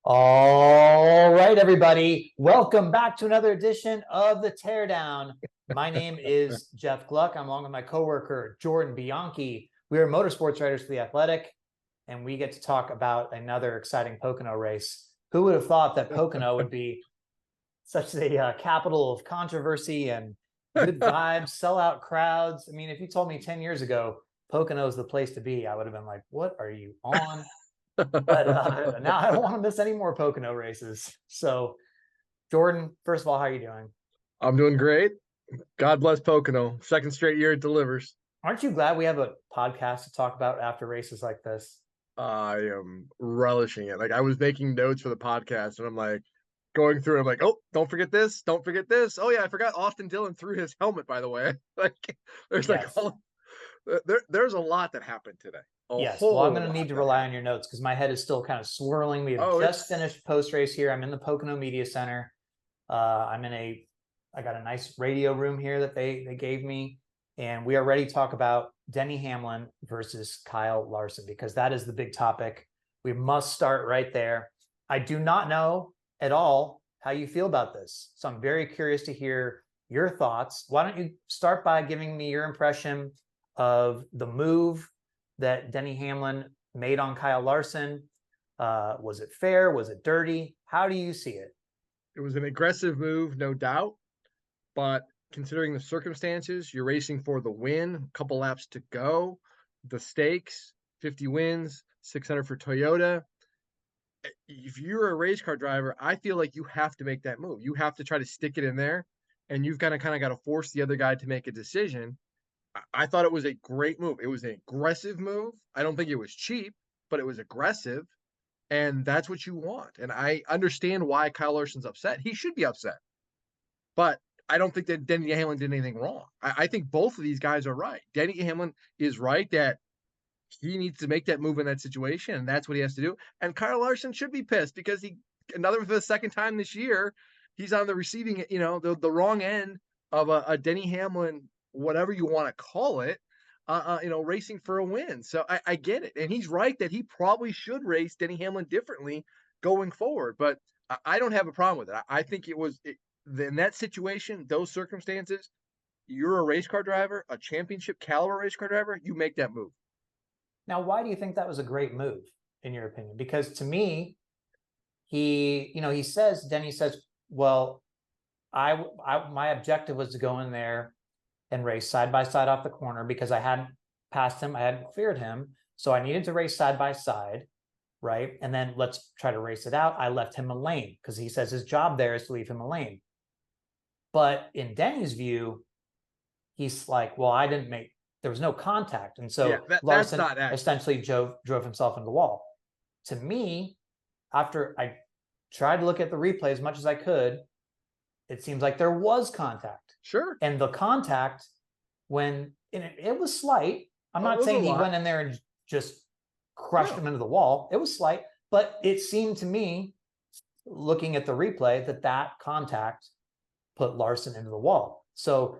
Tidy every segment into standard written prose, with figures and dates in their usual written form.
All right, everybody. Welcome back to another edition of the Teardown. My name is Jeff Gluck. I'm along with my coworker, Jordan Bianchi. We are motorsports writers for The Athletic, and we get to talk about another exciting Pocono race. Who would have thought that Pocono would be such a capital of controversy and good vibes, sellout crowds? I mean, if you told me 10 years ago, Pocono is the place to be, I would have been like, what are you on? But now I don't want to miss any more Pocono races. So, Jordan, first of all, how are you doing? I'm doing great. God bless Pocono. Second straight year it delivers. Aren't you glad we have a podcast to talk about after races like this? I am relishing it. Like I was making notes for the podcast and I'm like going through. I'm like, oh, don't forget this. Don't forget this. Oh yeah, I forgot Austin Dillon threw his helmet, by the way. Like there's like Yes. there's a lot that happened today. A Yes. Well, I'm whole going to lot need to that rely on happened. your notes because my head is still kind of swirling. We have Oh, just it's finished post race here. I'm in the Pocono Media Center. I'm in I got a nice radio room here that they gave me, and we are ready to talk about Denny Hamlin versus Kyle Larson because that is the big topic. We must start right there. I do not know at all how you feel about this, so I'm very curious to hear your thoughts. Why don't you start by giving me your impression of the move that Denny Hamlin made on Kyle Larson? Was it fair? Was it dirty? How do you see it? it was an aggressive move, no doubt. But considering the circumstances, you're racing for the win, a couple laps to go, the stakes, 50 wins, 600 for Toyota. If you're a race car driver, I feel like you have to make that move. You have to try to stick it in there, and you've kind of got to force the other guy to make a decision. I thought it was a great move. It was an aggressive move. I don't think it was cheap, but it was aggressive, and that's what you want. And I understand why Kyle Larson's upset. He should be upset, but I don't think that Denny Hamlin did anything wrong. I think both of these guys are right. Denny Hamlin is right that he needs to make that move in that situation, and that's what he has to do. And Kyle Larson should be pissed because another for the second time this year, he's on the receiving, the wrong end of a Denny Hamlin, whatever you want to call it, racing for a win. So I get it, and he's right that he probably should race Denny Hamlin differently going forward. But I don't have a problem with it. I think in that situation, those circumstances. You're a race car driver, a championship caliber race car driver. You make that move. Now, why do you think that was a great move, in your opinion? Because to me, Denny says, well, my objective was to go in there and race side by side off the corner because I hadn't passed him, I hadn't cleared him, so I needed to race side by side, right? And then let's try to race it out. I left him a lane because he says his job there is to leave him a lane. But in Denny's view, he's like, well, there was no contact. And Yeah, so that's Larson not accurate. essentially drove himself into the wall. To me, after I tried to look at the replay as much as I could, it seems like there was contact. Sure. And the contact, it was slight. I'm Oh, it not was a saying he lot. went in there and just crushed No. him into the wall. It was slight, but it seemed to me, looking at the replay, that contact put Larson into the wall. So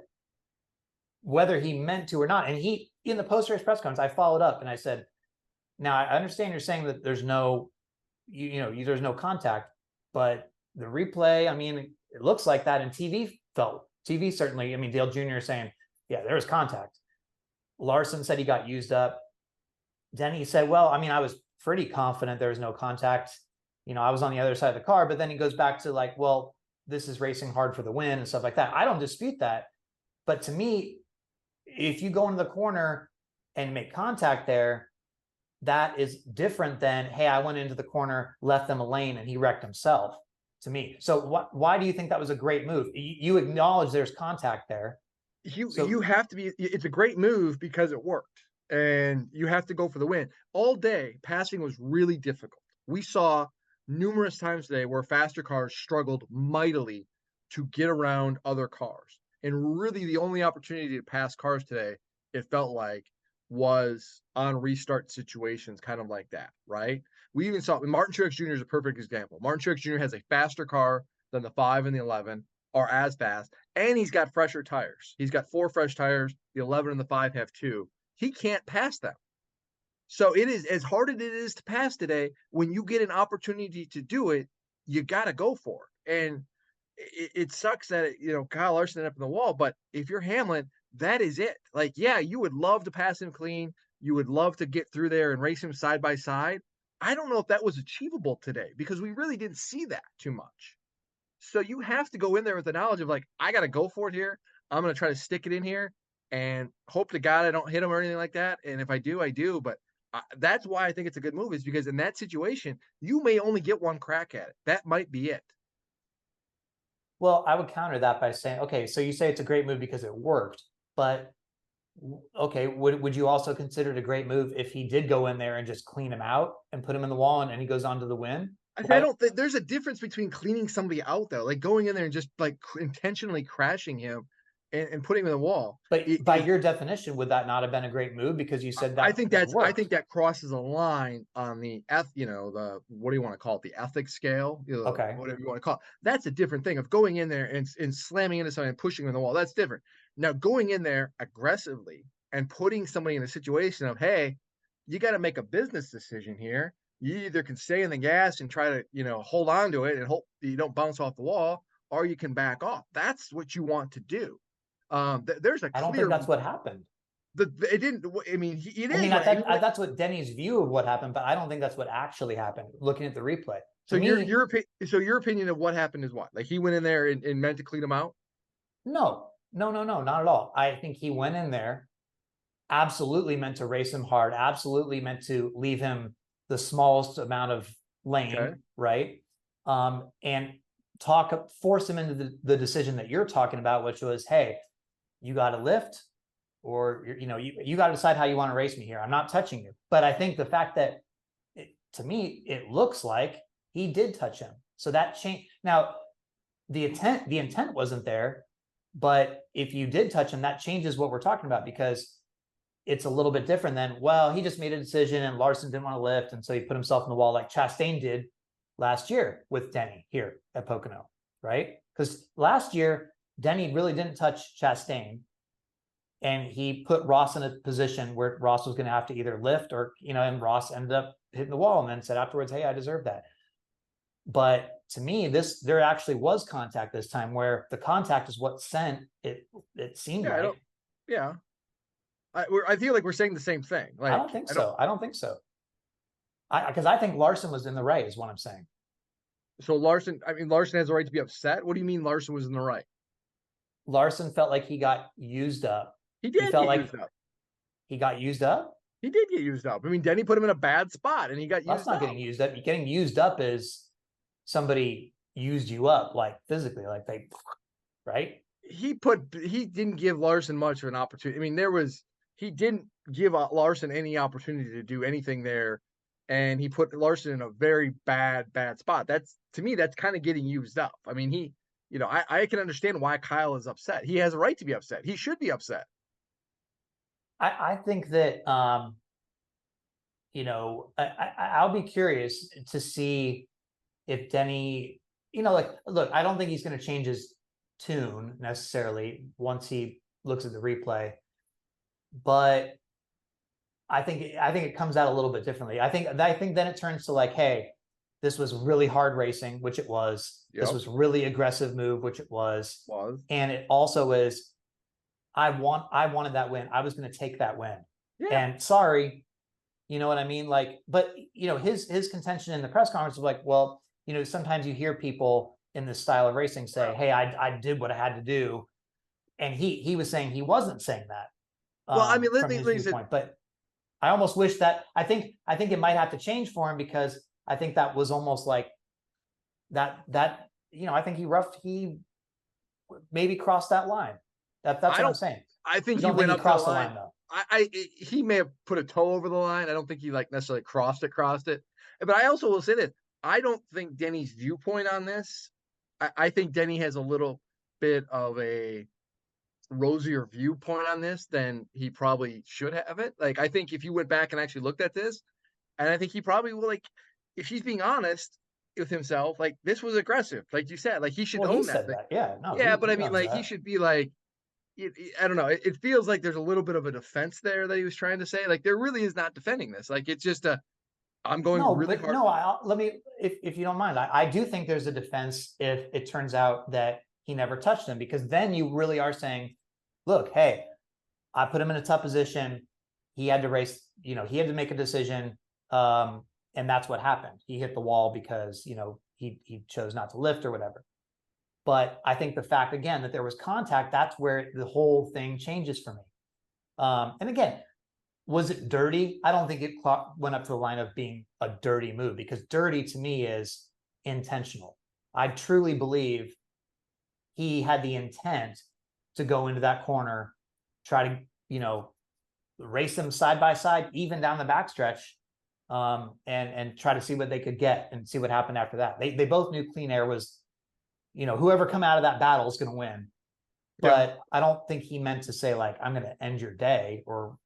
whether he meant to or not, and he, in the post-race press conference, I followed up and I said, now I understand you're saying that there's no, there's no contact, but the replay, I mean, it looks like that, and TV certainly, I mean, Dale Jr. is saying, yeah, there was contact. Larson said he got used up. Denny said, well, I mean, I was pretty confident there was no contact. I was on the other side of the car, but then he goes back to like, well, this is racing hard for the win and stuff like that. I don't dispute that. But to me, if you go into the corner and make contact there, that is different than, hey, I went into the corner, left them a lane, and he wrecked himself, to me. So why do you think that was a great move? You acknowledge there's contact there. You So have to be. It's a great move because it worked, and you have to go for the win. All day, passing was really difficult. We saw numerous times today where faster cars struggled mightily to get around other cars, and really the only opportunity to pass cars today, it felt like, was on restart situations, kind of like that, right? We even saw Martin Truex Jr. is a perfect example. Martin Truex Jr. has a faster car than the 5 and the 11 are as fast, and he's got fresher tires. He's got 4 fresh tires. The 11 and the 5 have 2. He can't pass them. So it is as hard as it is to pass today. When you get an opportunity to do it, you got to go for it. And it sucks that Kyle Larson ended up in the wall. But if you're Hamlin, that is it. Like, yeah, you would love to pass him clean. You would love to get through there and race him side by side. I don't know if that was achievable today because we really didn't see that too much. So you have to go in there with the knowledge of like, I got to go for it here. I'm going to try to stick it in here and hope to God I don't hit him or anything like that. And if I do, I do. But that's why I think it's a good move, is because in that situation, you may only get one crack at it. That might be it. Well, I would counter that by saying, okay, so you say it's a great move because it worked, but okay, would you also consider it a great move if he did go in there and just clean him out and put him in the wall and he goes on to the win? I don't think there's a difference between cleaning somebody out though, like going in there and just like intentionally crashing him and putting him in the wall. But by your definition, would that not have been a great move because you said that? I think that crosses a line on the the what do you want to call it, the ethics scale, Okay. whatever you want to call it. That's a different thing of going in there and slamming into something and pushing him in the wall. That's different. Now going in there aggressively and putting somebody in a situation of, hey, you got to make a business decision here. You either can stay in the gas and try to hold on to it and hope you don't bounce off the wall, or you can back off. That's what you want to do. There's a I don't think that's what happened. It didn't. I mean, that's what Denny's view of what happened, but I don't think that's what actually happened. Looking at the replay, so your opinion of what happened is what? Like he went in there and meant to clean him out? No, not at all. I think he went in there, absolutely meant to race him hard, absolutely meant to leave him the smallest amount of lane, okay, right? And force him into the decision that you're talking about, which was, hey, you got to lift, or you got to decide how you want to race me here. I'm not touching you. But I think the fact that to me it looks like he did touch him, so that changed. Now the intent wasn't there, but if you did touch him, that changes what we're talking about, because it's a little bit different than, well, he just made a decision and Larson didn't want to lift, and so he put himself in the wall like Chastain did last year with Denny here at Pocono, right? Because last year Denny really didn't touch Chastain, and he put Ross in a position where Ross was going to have to either lift or, and Ross ended up hitting the wall and then said afterwards, hey, I deserve that. But to me, there actually was contact this time, where the contact is what sent it. It seemed like. I feel like we're saying the same thing. Like, I don't think so. I don't think so. Because I think Larson was in the right, is what I'm saying. So Larson has the right to be upset. What do you mean Larson was in the right? Larson felt like he got used up. He did. He got used up. He did get used up. I mean, Denny put him in a bad spot, and he got used up. That's not getting used up. Getting used up is somebody used you up, like physically, like they, right? He didn't give Larson much of an opportunity. I mean, he didn't give Larson any opportunity to do anything there, and he put Larson in a very bad spot. To me, that's kind of getting used up. I mean, I can understand why Kyle is upset. He has a right to be upset. He should be upset. I think that, I'll be curious to see if Denny, look, I don't think he's going to change his tune necessarily once he looks at the replay, but I think it comes out a little bit differently. I think then it turns to like, hey, this was really hard racing, which it was. Yep. This was really aggressive move, which it was. And it also is, I wanted that win. I was going to take that win. Yeah. And sorry, you know what I mean? Like, but his contention in the press conference was like, well, sometimes you hear people in this style of racing say, hey, I did what I had to do. And he was saying he wasn't saying that. Well, I mean, but I almost wish that, I think it might have to change for him, because I think that was almost like that, I think he maybe crossed that line. That's what I'm saying. I think he went up the line though. He may have put a toe over the line. I don't think he necessarily crossed it. But I also will say this. I don't think Denny's viewpoint on this, I think Denny has a little bit of a rosier viewpoint on this than he probably should have it. Like, I think if you went back and actually looked at this, and I think he probably will, like, if he's being honest with himself, like, this was aggressive. Like you said, like, he should own that. Yeah. No, yeah, but I mean, like, he should be like, I don't know. It feels like there's a little bit of a defense there that he was trying to say. Like there really is not defending this. Like it's just I'm going No, really but hard. no, let me, if you don't mind, I do think there's a defense if it turns out that he never touched him, because then you really are saying, look, hey, I put him in a tough position. He had to race, he had to make a decision. And that's what happened. He hit the wall because, he chose not to lift or whatever. But I think the fact, again, that there was contact, that's where the whole thing changes for me. And again, was it dirty? I don't think it went up to the line of being a dirty move, because dirty to me is intentional. I truly believe he had the intent to go into that corner, try to, race them side by side, even down the backstretch, and try to see what they could get and see what happened after that. They both knew clean air was, whoever come out of that battle is going to win. But yeah. I don't think he meant to say, like, I'm going to end your day or,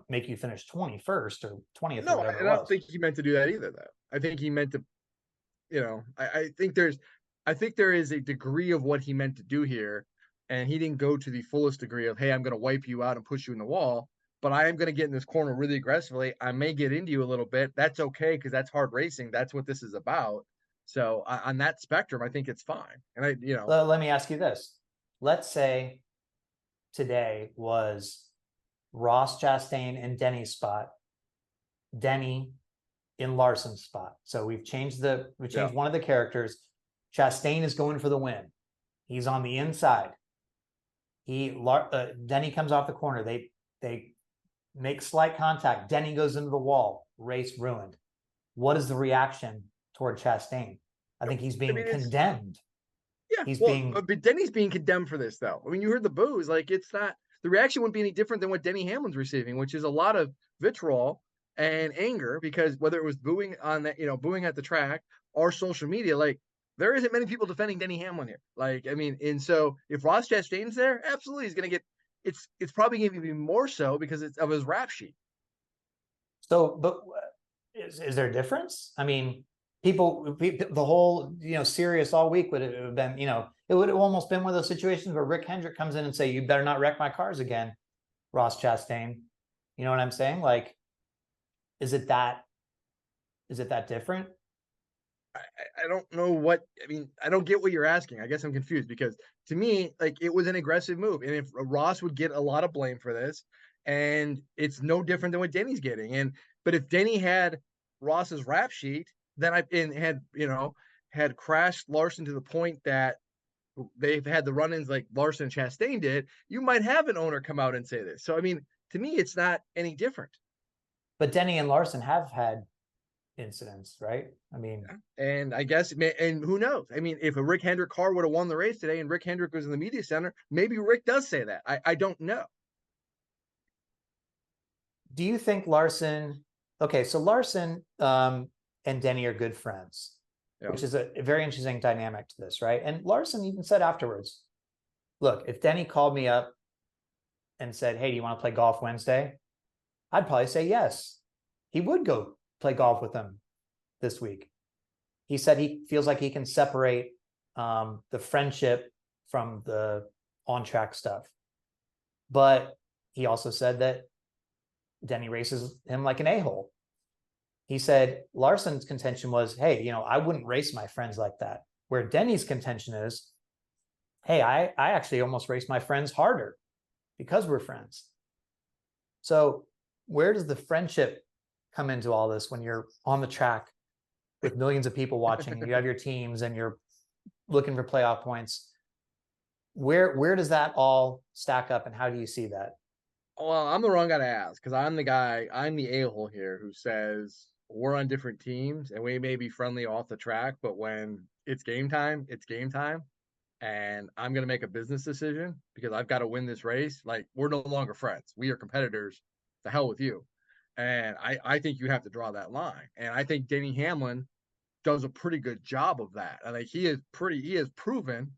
make you finish 21st or 20th or whatever. I don't think he meant to do that either, though. I think he meant to, I think there is a degree of what he meant to do here. And he didn't go to the fullest degree of, hey, I'm going to wipe you out and push you in the wall, but I am going to get in this corner really aggressively. I may get into you a little bit. That's okay, because that's hard racing. That's what this is about. So on that spectrum, I think it's fine. And let me ask you this. Let's say today was Ross Chastain in Denny's spot, Denny in Larson's spot. So we've changed one of the characters. Chastain is going for the win. He's on the inside. Denny comes off the corner. They make slight contact. Denny goes into the wall. Race ruined. What is the reaction toward Chastain? I think he's being condemned. Yeah, but Denny's being condemned for this, though. I mean, you heard the boos. Like, it's not, the reaction wouldn't be any different than what Denny Hamlin's receiving, which is a lot of vitriol and anger, because whether it was booing on that, booing at the track or social media, like, there isn't many people defending Denny Hamlin here. Like, I mean, and so if Ross Chastain's there, absolutely he's going to get, it's probably going to be more so because it's of his rap sheet. So, but is there a difference? I mean, the whole, serious all week would have been, it would have almost been one of those situations where Rick Hendrick comes in and say, you better not wreck my cars again, Ross Chastain. You know what I'm saying? Like, is it that different? I don't know what, I mean, I don't get what you're asking. I guess I'm confused, because to me, like, it was an aggressive move. And if Ross would get a lot of blame for this, and it's no different than what Denny's getting. But if Denny had Ross's rap sheet, then had crashed Larson to the point that they've had the run-ins like Larson and Chastain did, you might have an owner come out and say this. So, I mean, to me, it's not any different. But Denny and Larson have had incidents, right? I mean, and I guess, and who knows? I mean, if a Rick Hendrick car would have won the race today and Rick Hendrick was in the media center, maybe Rick does say that. I don't know. Do you think Larson? Okay, so Larson and Denny are good friends, which is a very interesting dynamic to this, right? And Larson even said afterwards, look, if Denny called me up and said, hey, do you want to play golf Wednesday? I'd probably say yes. He would go play golf with him this week. He said he feels like he can separate the friendship from the on-track stuff. But he also said that Denny races him like an a-hole. He said Larson's contention was, hey, I wouldn't race my friends like that. Where Denny's contention is, hey, I actually almost race my friends harder because we're friends. So where does the friendship come into all this when you're on the track with millions of people watching and you have your teams and you're looking for playoff points? Where does that all stack up, and how do you see that? Well, I'm the wrong guy to ask, because I'm the a-hole here who says we're on different teams and we may be friendly off the track, but when it's game time, it's game time. And I'm going to make a business decision because I've got to win this race. Like, we're no longer friends. We are competitors. The hell with you. And I think you have to draw that line. And I think Denny Hamlin does a pretty good job of that. I think he has proven,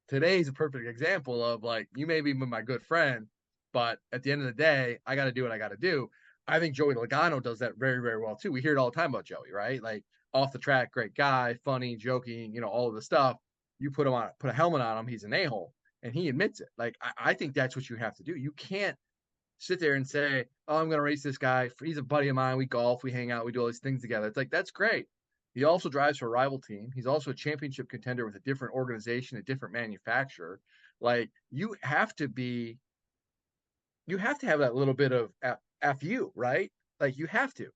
today's a perfect example of, like, you may be my good friend, but at the end of the day, I got to do what I got to do. I think Joey Logano does that very, very well too. We hear it all the time about Joey, right? Like, off the track, great guy, funny, joking, all of the stuff. You put a helmet on him, he's an a-hole. and he admits it. Like, I think that's what you have to do. You can't sit there and say, oh, I'm going to race this guy. He's a buddy of mine. We golf, we hang out, we do all these things together. It's like, that's great. He also drives for a rival team. He's also a championship contender with a different organization, a different manufacturer. Like, you have to have that little bit of FU, right? Like, you have to.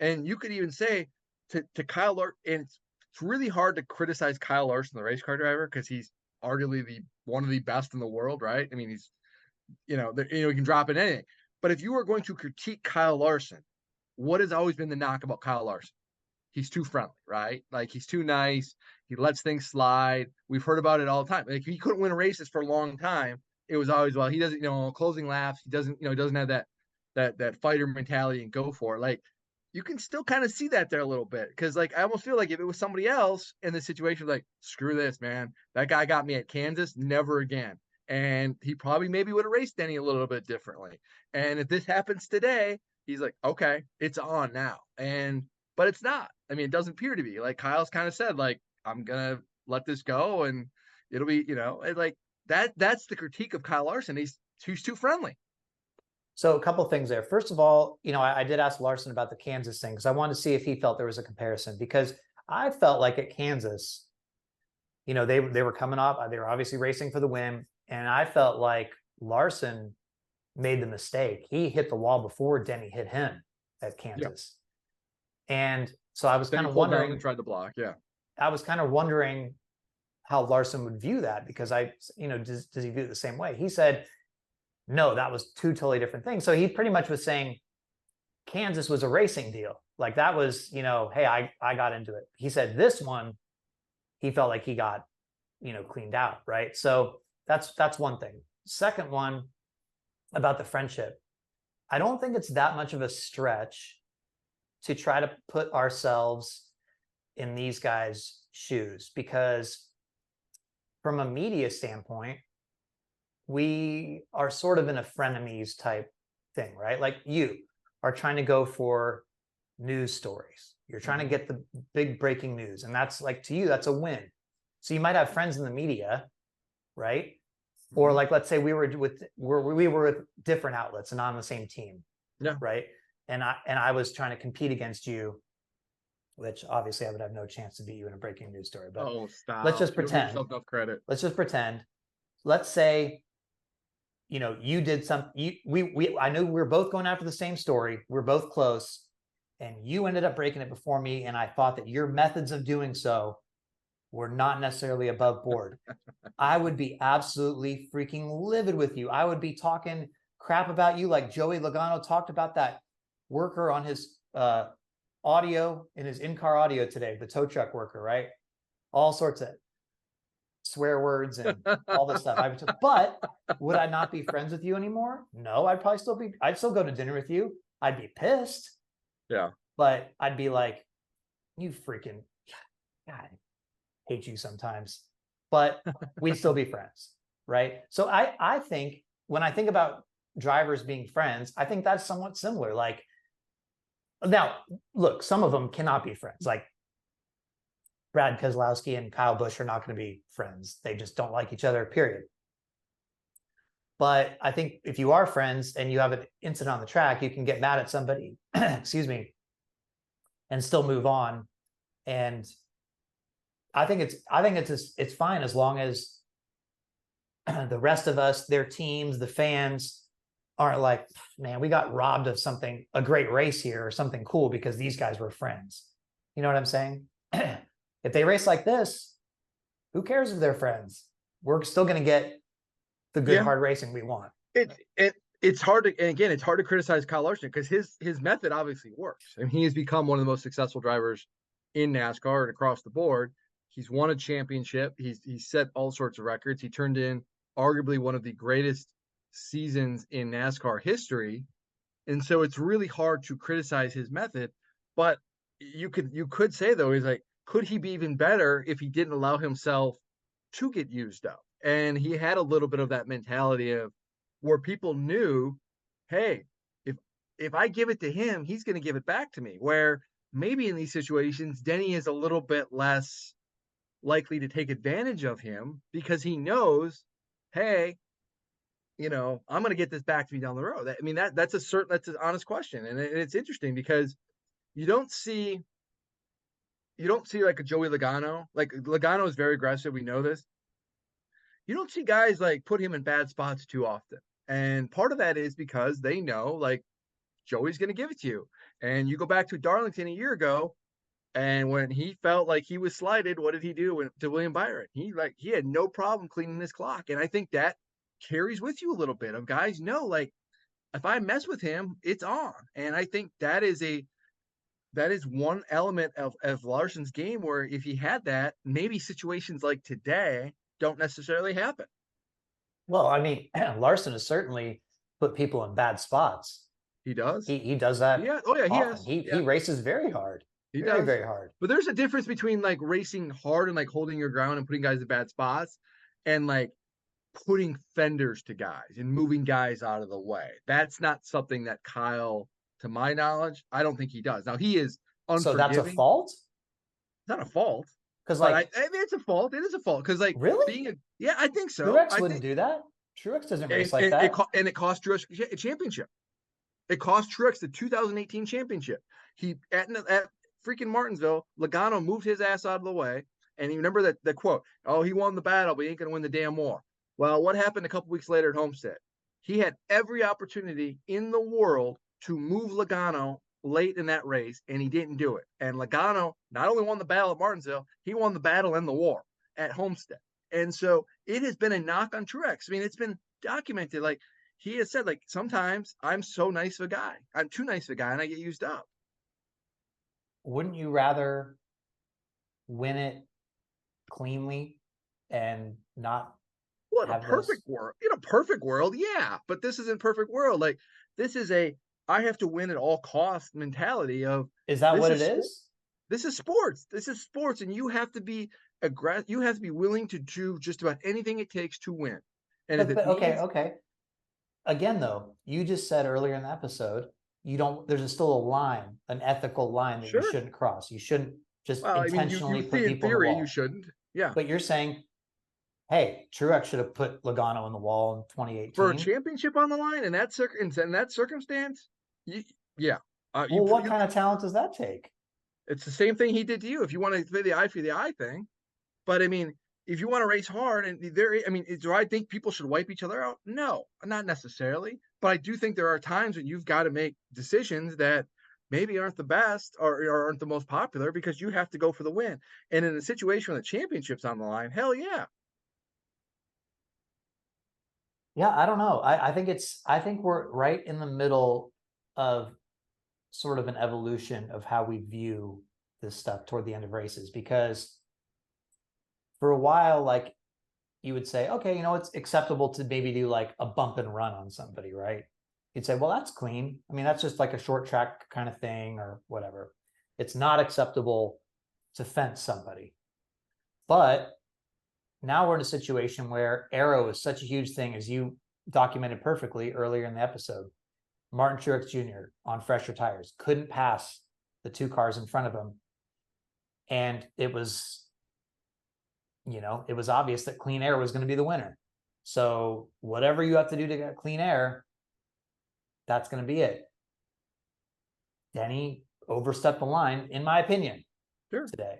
And you could even say to Kyle Larson, and it's really hard to criticize Kyle Larson, the race car driver, because he's arguably one of the best in the world, right? I mean, he's, he can drop in anything. But if you are going to critique Kyle Larson, what has always been the knock about Kyle Larson? He's too friendly, right? Like, he's too nice. He lets things slide. We've heard about it all the time. Like, he couldn't win races for a long time. It was always, well, he doesn't, closing laps. He doesn't, he doesn't have that fighter mentality and go for it. Like, you can still kind of see that there a little bit. Cause like, I almost feel like if it was somebody else in the situation, like, screw this, man. That guy got me at Kansas, never again. And he probably maybe would have raced Denny a little bit differently. And if this happens today, he's like, okay, it's on now. But it's not. I mean, it doesn't appear to be. Like, Kyle's kind of said, like, I'm gonna let this go, and it'll be, like that. That's the critique of Kyle Larson. He's too friendly. So a couple of things there. First of all, I did ask Larson about the Kansas thing because I wanted to see if he felt there was a comparison, because I felt like at Kansas, they were coming off, they were obviously racing for the win, and I felt like Larson made the mistake. He hit the wall before Denny hit him at Kansas. And so I was kind of wondering, and tried to block. Yeah. I was kind of wondering how Larson would view that, because does he view it the same way? He said, no, that was two totally different things. So he pretty much was saying Kansas was a racing deal. Like, that was, hey, I got into it. He said this one, he felt like he got, cleaned out. Right. So that's one thing. Second one, about the friendship. I don't think it's that much of a stretch to try to put ourselves in these guys' shoes, because from a media standpoint, we are sort of in a frenemies type thing, right? Like, you are trying to go for news stories. You're trying to get the big breaking news. And that's like, to you, that's a win. So you might have friends in the media, right? Or like, let's say we were with different outlets and not on the same team. Yeah. Right. And I was trying to compete against you, which obviously I would have no chance to beat you in a breaking news story. But stop. Let's just pretend. Give yourself enough credit. Let's just pretend. Let's say, you did something. I knew we were both going after the same story. We're both close, and you ended up breaking it before me. And I thought that your methods of doing so were not necessarily above board. I would be absolutely freaking livid with you. I would be talking crap about you, like Joey Logano talked about that worker on his audio, in his in-car audio today, the tow truck worker, right? All sorts of swear words and all this stuff. But would I not be friends with you anymore? No, I'd still go to dinner with you. I'd be pissed. Yeah. But I'd be like, you freaking, God, I hate you sometimes. But we'd still be friends, right? So I think, when I think about drivers being friends, I think that's somewhat similar. Like, now, look, some of them cannot be friends. Like, Brad Keselowski and Kyle Busch are not going to be friends. They just don't like each other, period. But I think if you are friends and you have an incident on the track, you can get mad at somebody, excuse me, and still move on. And I think it's fine, as long as the rest of us, their teams, the fans, aren't like, man, we got robbed of something, a great race here or something cool because these guys were friends. You know what I'm saying? If they race like this, who cares if they're friends? We're still going to get the good hard racing we want. It's hard to, and again, it's hard to criticize Kyle Larson, because his method obviously works. I mean, he has become one of the most successful drivers in NASCAR and across the board. He's won a championship. He's set all sorts of records. He turned in arguably one of the greatest seasons in NASCAR history. And so it's really hard to criticize his method. But you could say, though, is like, could he be even better if he didn't allow himself to get used up? And he had a little bit of that mentality of where people knew, hey, if I give it to him, he's going to give it back to me. Where maybe in these situations, Denny is a little bit less likely to take advantage of him, because he knows hey, I'm going to get this back to me down the road. I mean, that's an honest question. And it's interesting because you don't see like a Joey Logano. Like Logano is very aggressive. We know this. You don't see guys like put him in bad spots too often. And part of that is because they know like Joey's going to give it to you. And you go back to Darlington a year ago, and when he felt like he was slighted, what did he do to William Byron? He had no problem cleaning his clock. And I think that carries with you a little bit of guys know like if I mess with him, it's on. And I think that is one element of Larson's game where if he had that, maybe situations like today don't necessarily happen. Well, I mean, Larson has certainly put people in bad spots. He does. He does that Yeah. Oh yeah, he often. has. He Yeah, races very hard, he very, does. very hard. But there's a difference between like racing hard and like holding your ground and putting guys in bad spots and like putting fenders to guys and moving guys out of the way. That's not something that Kyle, to my knowledge, I don't think he does. Now he is So that's a unforgiving. fault? It's not a fault, Because but like, I mean, it's a fault. It is a fault because like really? yeah, I think so. Truex I wouldn't think do that. Truex doesn't race and, like and that. it cost Truex a championship. It cost Truex the 2018 championship. He at freaking Martinsville, Logano moved his ass out of the way, and you remember that the quote, "Oh, he won the battle, but he ain't gonna win the damn war." Well, what happened a couple weeks later at Homestead? He had every opportunity in the world to move Logano late in that race, and he didn't do it. And Logano not only won the battle at Martinsville, he won the battle and the war at Homestead. And so it has been a knock on Truex. I mean, it's been documented. Like he has said, like sometimes I'm so nice of a guy, I'm too nice of a guy, and I get used up. Wouldn't you rather win it cleanly and not Well, have those? in a perfect world, yeah. But this isn't perfect world. Like this is I have to win at all costs mentality of Is that this what it is sport. is? This is sports. This is sports, and you have to be aggressive. You have to be willing to do just about anything it takes to win. And if it But okay, means okay. Again, though, you just said earlier in the episode, you don't. There's still a line, an ethical line that you sure, shouldn't cross. You shouldn't just well, I mean, you intentionally put see in people in the theory you wall. shouldn't. Yeah, But you're saying, hey, Truex should have put Logano in the wall in for a 2018. championship on the line in that circumstance, yeah, Well, what kind of talent does that take? it's the same thing he did to you. If you want to play the eye for the eye thing, but I mean, if you want to race hard and I mean, do I think people should wipe each other out? No, not necessarily. But I do think there are times when you've got to make decisions that maybe aren't the best or aren't the most popular because you have to go for the win. And in a situation when the championship's on the line, hell yeah. Yeah, I don't know. I think we're right in the middle of sort of an evolution of how we view this stuff toward the end of races, because for a while, like you would say, okay, it's acceptable to maybe do like a bump and run on somebody, right? You'd say, well, that's clean. I mean, that's just like a short track kind of thing or whatever. It's not acceptable to fence somebody. But now we're in a situation where aero is such a huge thing, as you documented perfectly earlier in the episode. Martin Truex Jr. on fresher tires couldn't pass the two cars in front of him. And it was obvious that clean air was going to be the winner. So whatever you have to do to get clean air, that's going to be it. Denny overstepped the line, in my opinion, today.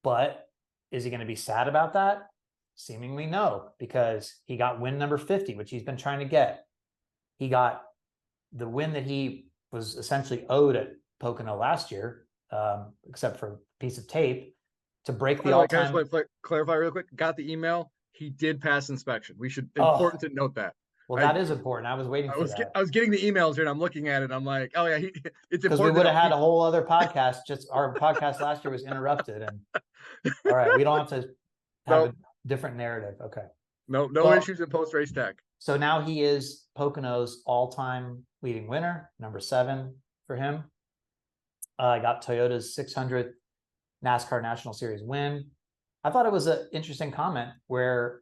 But is he going to be sad about that? Seemingly no, because he got win number 50, which he's been trying to get. He got the win that he was essentially owed at Pocono last year, except for a piece of tape, to break the all-time. Can I just clarify real quick? Got the email. He did pass inspection. Important to note that. Well, that is important. I was waiting for that. I was getting the emails here and I'm looking at it. I'm like, oh yeah, it's important. Because we would have had a whole other podcast. Just our podcast last year was interrupted. And all right, we don't have to have a different narrative. Okay. No issues in post-race tech. So now he is Pocono's all-time leading winner, number 7 for him. Got Toyota's 600th NASCAR National Series win. I thought it was an interesting comment where,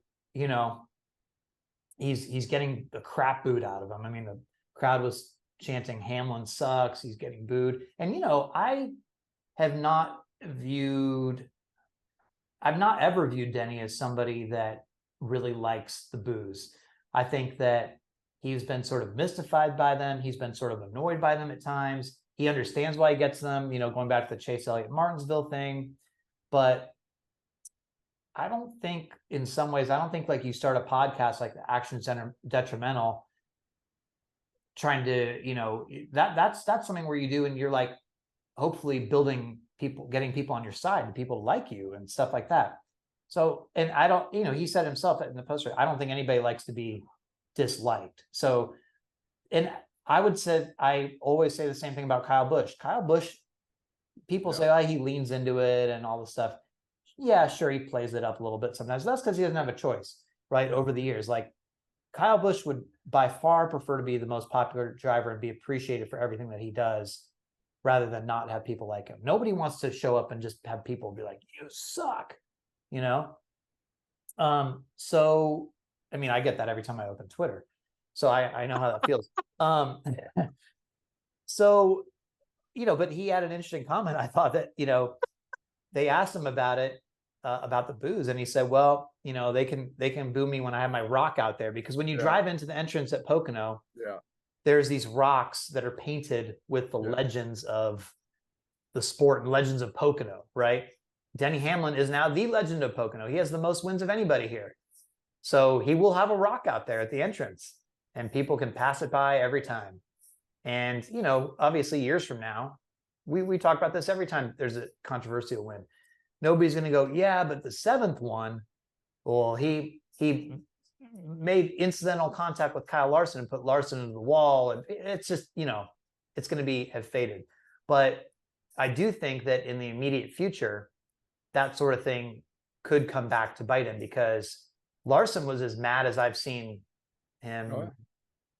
he's getting the crap booed out of him. I mean, the crowd was chanting Hamlin sucks. He's getting booed. And, I've not ever viewed Denny as somebody that really likes the boos. I think that he's been sort of mystified by them. He's been sort of annoyed by them at times. He understands why he gets them, going back to the Chase Elliott Martinsville thing. But I don't think, in some ways, I don't think like you start a podcast like the Action Center Detrimental trying to, that's something where you do, and you're like, hopefully building people, getting people on your side, and people like you and stuff like that. So, and I don't, he said himself in the poster, I don't think anybody likes to be disliked. So, and I always say the same thing about Kyle Busch. Kyle Busch, people say, oh, he leans into it and all this stuff. Yeah, sure, he plays it up a little bit sometimes. That's because he doesn't have a choice, right? Over the years, like Kyle Busch would by far prefer to be the most popular driver and be appreciated for everything that he does, rather than not have people like him. Nobody wants to show up and just have people be like, you suck, So, I mean, I get that every time I open Twitter. So I know how that feels. So, but he had an interesting comment. I thought that, they asked him about it, about the boos. And he said, well, they can boo me when I have my rock out there, because when you drive into the entrance at Pocono, there's these rocks that are painted with the legends of the sport and legends of Pocono, right? Denny Hamlin is now the legend of Pocono. He has the most wins of anybody here. So he will have a rock out there at the entrance, and people can pass it by every time. And, obviously years from now, we talk about this every time there's a controversial win. Nobody's going to go, yeah, but the seventh one, well, he made incidental contact with Kyle Larson and put Larson into the wall. And it's just, it's going to have faded. But I do think that in the immediate future, that sort of thing could come back to bite him, because Larson was as mad as I've seen him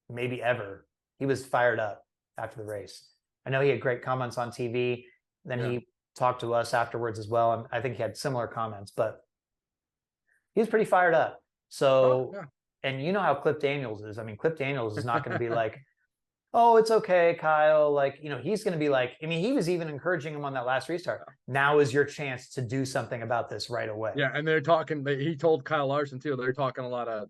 maybe ever. He was fired up after the race. I know he had great comments on TV. Then he talked to us afterwards as well. And I think he had similar comments, but he was pretty fired up. So, and you know how Cliff Daniels is. I mean, Cliff Daniels is not going to be like, oh, it's okay, Kyle. Like, he's going to be like, I mean, he was even encouraging him on that last restart. Now is your chance to do something about this right away. Yeah. And they're talking, he told Kyle Larson too, they're talking a lot of,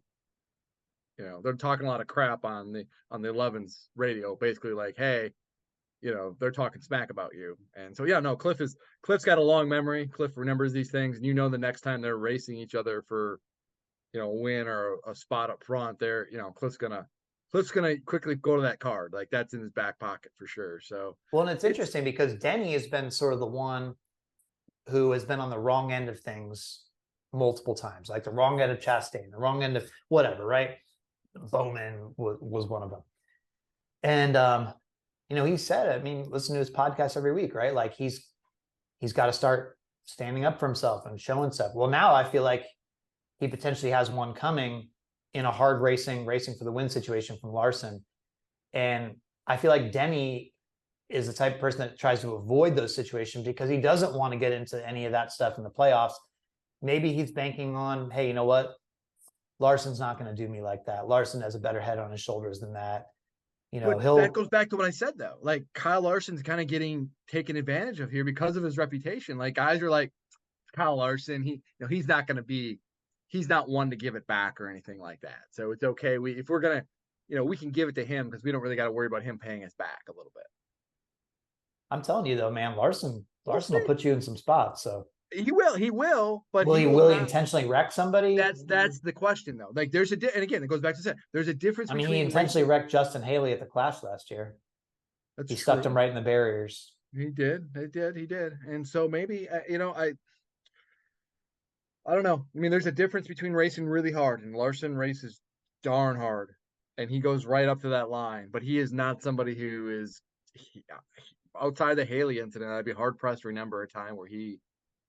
they're talking a lot of crap on the 11's radio, basically like, hey, they're talking smack about you. And so, Cliff's got a long memory. Cliff remembers these things, and the next time they're racing each other for, a win or a spot up front, there, Cliff's gonna quickly go to that card. Like, that's in his back pocket for sure. So, well, and it's interesting because Denny has been sort of the one who has been on the wrong end of things multiple times, like the wrong end of Chastain, the wrong end of whatever, right? Bowman was one of them. And, he said, I mean, listen to his podcast every week, right? Like he's got to start standing up for himself and showing stuff. Well, now I feel like he potentially has one coming in a hard racing for the win situation from Larson. And I feel like Denny is the type of person that tries to avoid those situations because he doesn't want to get into any of that stuff in the playoffs. Maybe he's banking on, hey, you know what? Larson's not going to do me like that. Larson has a better head on his shoulders than that. That goes back to what I said, though. Like, Kyle Larson's kind of getting taken advantage of here because of his reputation. Like, guys are like, Kyle Larson, he's not going to be, he's not one to give it back or anything like that. So it's okay. If we're going to, we can give it to him because we don't really got to worry about him paying us back a little bit. I'm telling you though, man, Larson will put you in some spots. So he will, but will he intentionally wreck somebody? That's the question though. Like, there's and again, it goes back to that. There's a difference. I mean, he intentionally wrecked Justin Haley at the Clash last year. He stuck him right in the barriers. He did. And so maybe, I don't know. I mean, there's a difference between racing really hard, and Larson races darn hard, and he goes right up to that line. But he is not somebody who is outside the Haley incident. I'd be hard pressed to remember a time where he,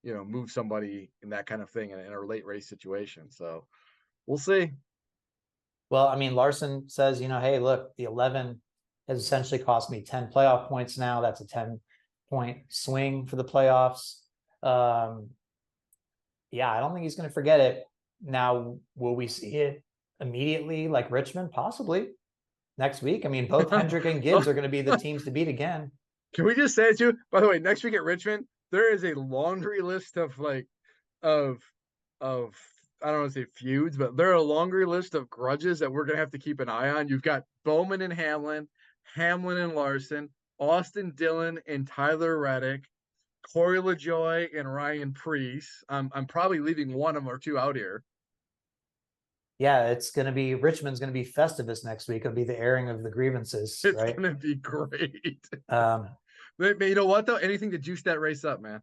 move somebody in that kind of thing in a late race situation. So we'll see. Well, I mean, Larson says, hey, look, the 11 has essentially cost me 10 playoff points now. That's a 10-point swing for the playoffs. Yeah, I don't think he's going to forget it. Now, will we see it immediately like Richmond? Possibly next week. I mean, both Hendrick and Gibbs are going to be the teams to beat again. Can we just say it too? By the way, next week at Richmond, there is a laundry list of I don't want to say feuds, but there are a longer list of grudges that we're gonna have to keep an eye on. You've got Bowman and Hamlin, Hamlin and Larson, Austin Dillon and Tyler Reddick, Corey LaJoie and Ryan Preece. I'm probably leaving one of them or two out here. Yeah, it's going to be Richmond's going to be Festivus next week. It'll be the airing of the grievances, It's right? gonna be great. Um, But you know what though? Anything to juice that race up, man.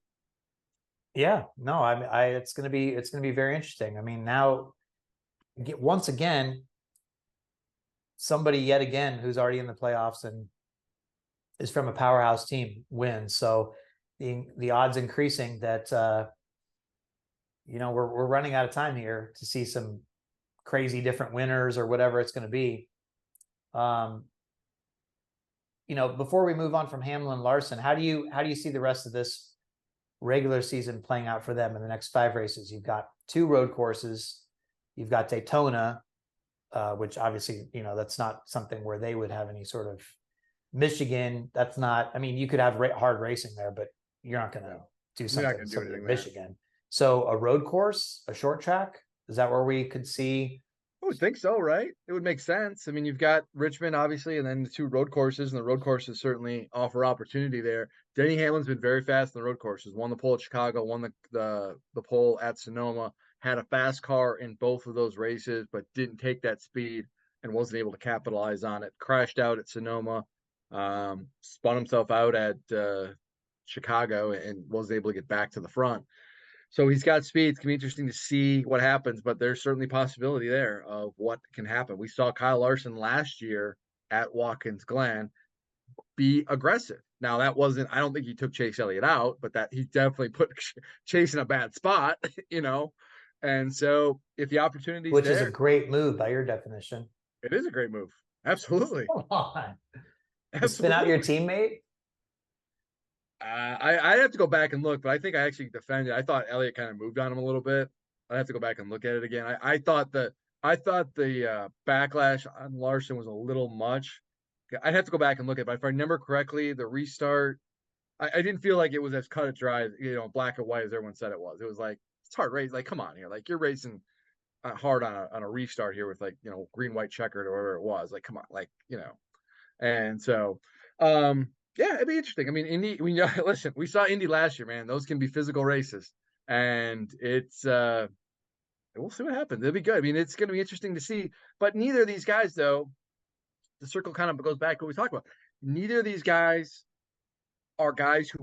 yeah, no, it's going to be very interesting. I mean, now once again, somebody yet again who's already in the playoffs and is from a powerhouse team wins. So the odds increasing that we're running out of time here to see some crazy different winners or whatever it's going to be. Before we move on from Hamlin Larson, how do you see the rest of this regular season playing out for them in the next 5 races? You've got 2 road courses, you've got Daytona, which obviously, that's not something where they would have any sort of Michigan. That's not, I mean, you could have hard racing there, but you're not going to do something in Michigan. So a road course, a short track, is that where we could see? I would think so, right? It would make sense. I mean, you've got Richmond, obviously, and then the 2 road courses, and the road courses certainly offer opportunity there. Denny Hamlin's been very fast in the road courses. Won the pole at Chicago, won the pole at Sonoma, had a fast car in both of those races, but didn't take that speed and wasn't able to capitalize on it. Crashed out at Sonoma, spun himself out at Chicago, and wasn't able to get back to the front. So he's got speed. It's gonna be interesting to see what happens, but there's certainly possibility there of what can happen. We saw Kyle Larson last year at Watkins Glen be aggressive. Now that wasn't, I don't think he took Chase Elliott out, but that he definitely put Chase in a bad spot, And so if the opportunity is a great move by your definition. It is a great move. Absolutely. Come on. Spin out your teammate. I'd have to go back and look, but I think I actually defended. I thought Elliott kind of moved on him a little bit. I'd have to go back and look at it again. I thought the backlash on Larson was a little much. I'd have to go back and look at it, but if I remember correctly, the restart, I didn't feel like it was as cut and dry, black and white as everyone said it was. It was like, it's hard race. Like, come on here. Like, you're racing hard on a restart here with green, white checkered or whatever it was. Like, come on, And so, yeah, it'd be interesting. I mean, Indy, listen, we saw Indy last year, man. Those can be physical races, and it's we'll see what happens. It'll be good. I mean, it's going to be interesting to see. But neither of these guys, though, the circle kind of goes back to what we talked about. Neither of these guys are guys who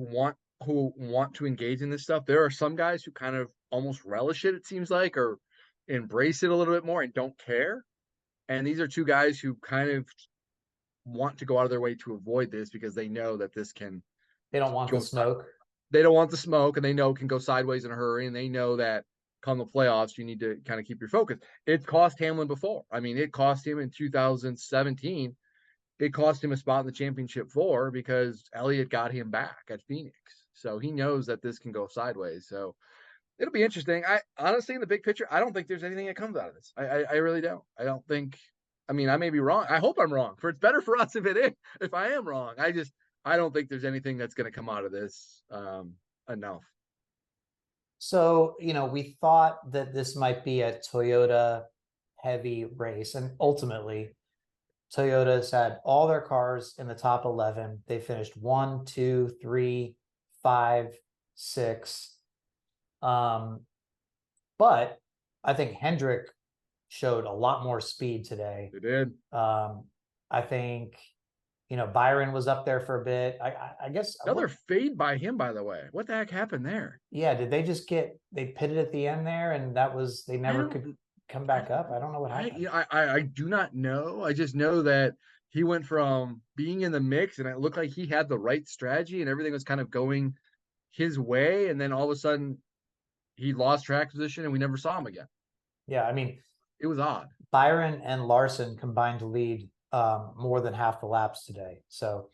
want to engage in this stuff. There are some guys who kind of almost relish it. It seems like, or embrace it a little bit more and don't care. And these are 2 guys who kind of want to go out of their way to avoid this because they know that this can. They don't want the smoke. They don't want the smoke, and they know it can go sideways in a hurry, and they know that come the playoffs, you need to kind of keep your focus. It cost Hamlin before. I mean, it cost him in 2017. It cost him a spot in the championship 4 because Elliott got him back at Phoenix. So he knows that this can go sideways. So it'll be interesting. I honestly, in the big picture, I don't think there's anything that comes out of this. I really don't. I don't think. I mean, I may be wrong. I hope I'm wrong. For it's better for us if I am wrong. I don't think there's anything that's going to come out of this enough. So, we thought that this might be a Toyota heavy race, and ultimately Toyota's had all their cars in the top 11. They finished 1, 2, 3, 5, 6. But I think Hendrick showed a lot more speed today. They did. I think, Byron was up there for a bit. I guess another fade by him, by the way. What the heck happened there? Yeah, did they just they pitted at the end there, and they never could come back up? I don't know what happened. I do not know. I just know that he went from being in the mix, and it looked like he had the right strategy, and everything was kind of going his way, and then all of a sudden he lost track position, and we never saw him again. Yeah, I mean, it was odd. Byron and Larson combined to lead more than half the laps today. So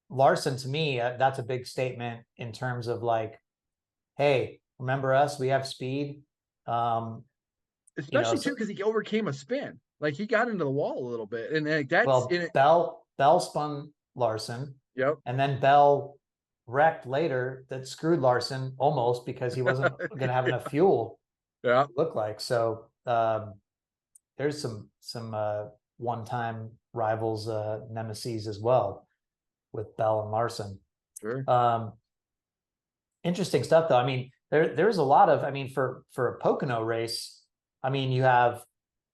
Larson, to me, that's a big statement in terms of like, hey, remember us? We have speed. Especially too, because he overcame a spin. Like, he got into the wall a little bit, and that's Bell spun Larson. Yep. And then Bell wrecked later that screwed Larson almost because he wasn't going to have enough fuel. Yeah, look like. So there's some one-time rivals, nemesis as well with Bell and Larson. sure. Interesting stuff though. I mean, there's a lot of, I mean, for a Pocono race, I mean, you have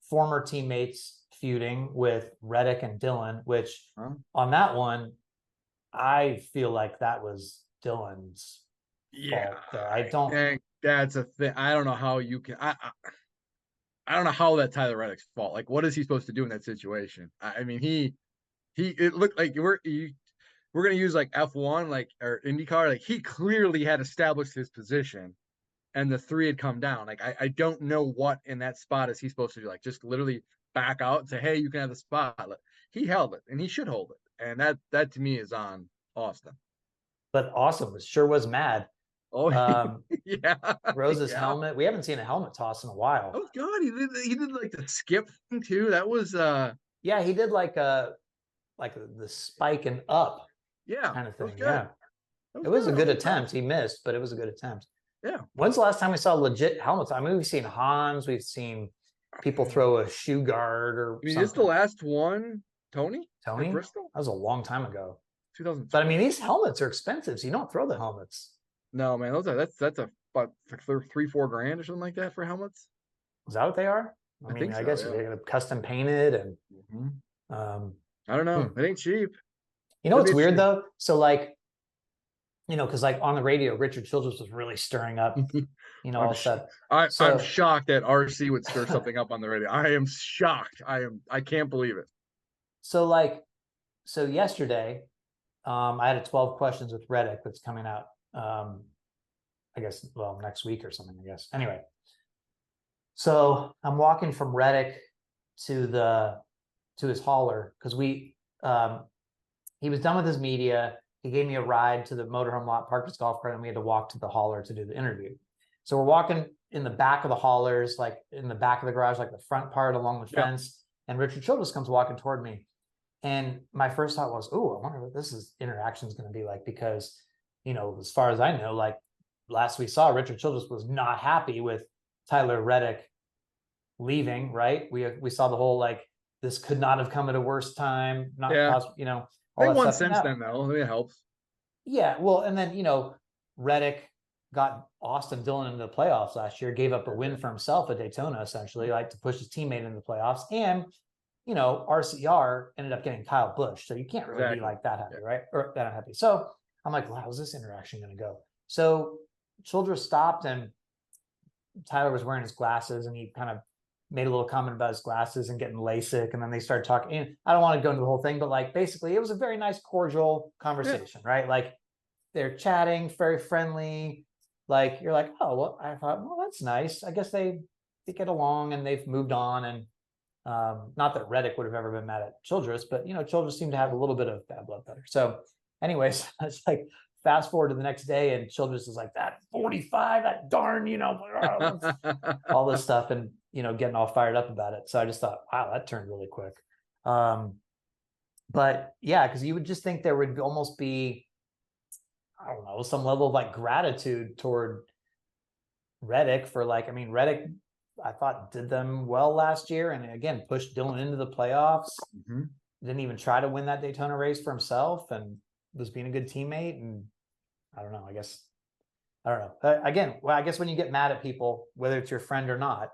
former teammates feuding with Reddick and Dylan, which Huh? on that one, I feel like that was Dylan's Yeah, fault there. I I don't, think that's a thing. I don't know how you can. I don't know how that's Tyler Reddick's fault. Like, what is he supposed to do in that situation? I mean, he. It looked like we're gonna use like F1, like or IndyCar. Like he clearly had established his position, and the three had come down. Like I don't know what in that spot is he supposed to do. Like just literally back out and say, hey, you can have the spot. Like, he held it, and he should hold it, and that to me is on Austin. but awesome. Sure was mad. Oh Um, yeah, Rose's yeah. helmet. We haven't seen a helmet toss in a while. Oh God, he did like the skip thing too. That was Yeah, he did like the spike and up yeah, kind of that was thing. good. Yeah. That It was was good. a I good was attempt. impressed. He missed, but it was a good attempt. Yeah. When's the last time we saw legit helmets? I mean, we've seen Hans, we've seen people throw a shoe guard or I mean, is the something. last one Tony at Tony, Bristol? that was a long time ago. But I mean, 2012. these helmets are expensive, so you don't throw the helmets. No, man, that's a about 3-4 grand or something like that for helmets. Is that what they are? I I mean, think I so. guess Yeah. they're custom painted and Mhm. um, I don't know. hmm. It ain't cheap. You know It'll be what's weird interesting. though? So like, because like on the radio, Richard Childress was really stirring up, I'm all sh- set. I'm So shocked that RC would stir something up on the radio. I am shocked. I can't believe it. so like so yesterday, I had a 12 questions with Reddick that's coming out. I guess, well, next week or something, I guess. Anyway, so I'm walking from Reddick to his hauler because he was done with his media. He gave me a ride to the motorhome lot, parked his golf cart, and we had to walk to the hauler to do the interview. So we're walking in the back of the haulers, like in the back of the garage, like the front part along the Yeah. fence. And Richard Childress comes walking toward me. And my first thought was, oh, I wonder what interaction is going to be like, because, as far as I know, like last we saw, Richard Childress was not happy with Tyler Reddick leaving, right? We saw the whole like this could not have come at a worse time, not Yeah. possible, all They that won stuff. since Now, then though. It helps. yeah, well, and then Reddick got Austin Dillon into the playoffs last year, gave up a win for himself at Daytona, essentially, like to push his teammate into the playoffs. And RCR ended up getting Kyle Busch. So you can't really be Exactly. like that happy, Yeah. right? Or that unhappy. So I'm like, wow, how's this interaction going to go? So Childress stopped and Tyler was wearing his glasses and he kind of made a little comment about his glasses and getting LASIK. And then they started talking. And I don't want to go into the whole thing, but like basically it was a very nice, cordial conversation, right? Like they're chatting, very friendly. Like you're like, oh, well, I thought, well, that's nice. I guess they get along and they've moved on. And not that Reddick would have ever been mad at Childress, but Childress seemed to have a little bit of bad blood there. So, anyways, it's like fast forward to the next day, and Childress is like that 45, that darn, all this stuff, and getting all fired up about it. So I just thought, wow, that turned really quick. But yeah, because you would just think there would almost be, I don't know, some level of like gratitude toward Reddick for like, I mean, Reddick, I thought did them well last year, and again pushed Dillon into the playoffs. Mm-hmm. Didn't even try to win that Daytona race for himself, and was being a good teammate. And I don't know. I don't know. Again, well, I guess when you get mad at people, whether it's your friend or not,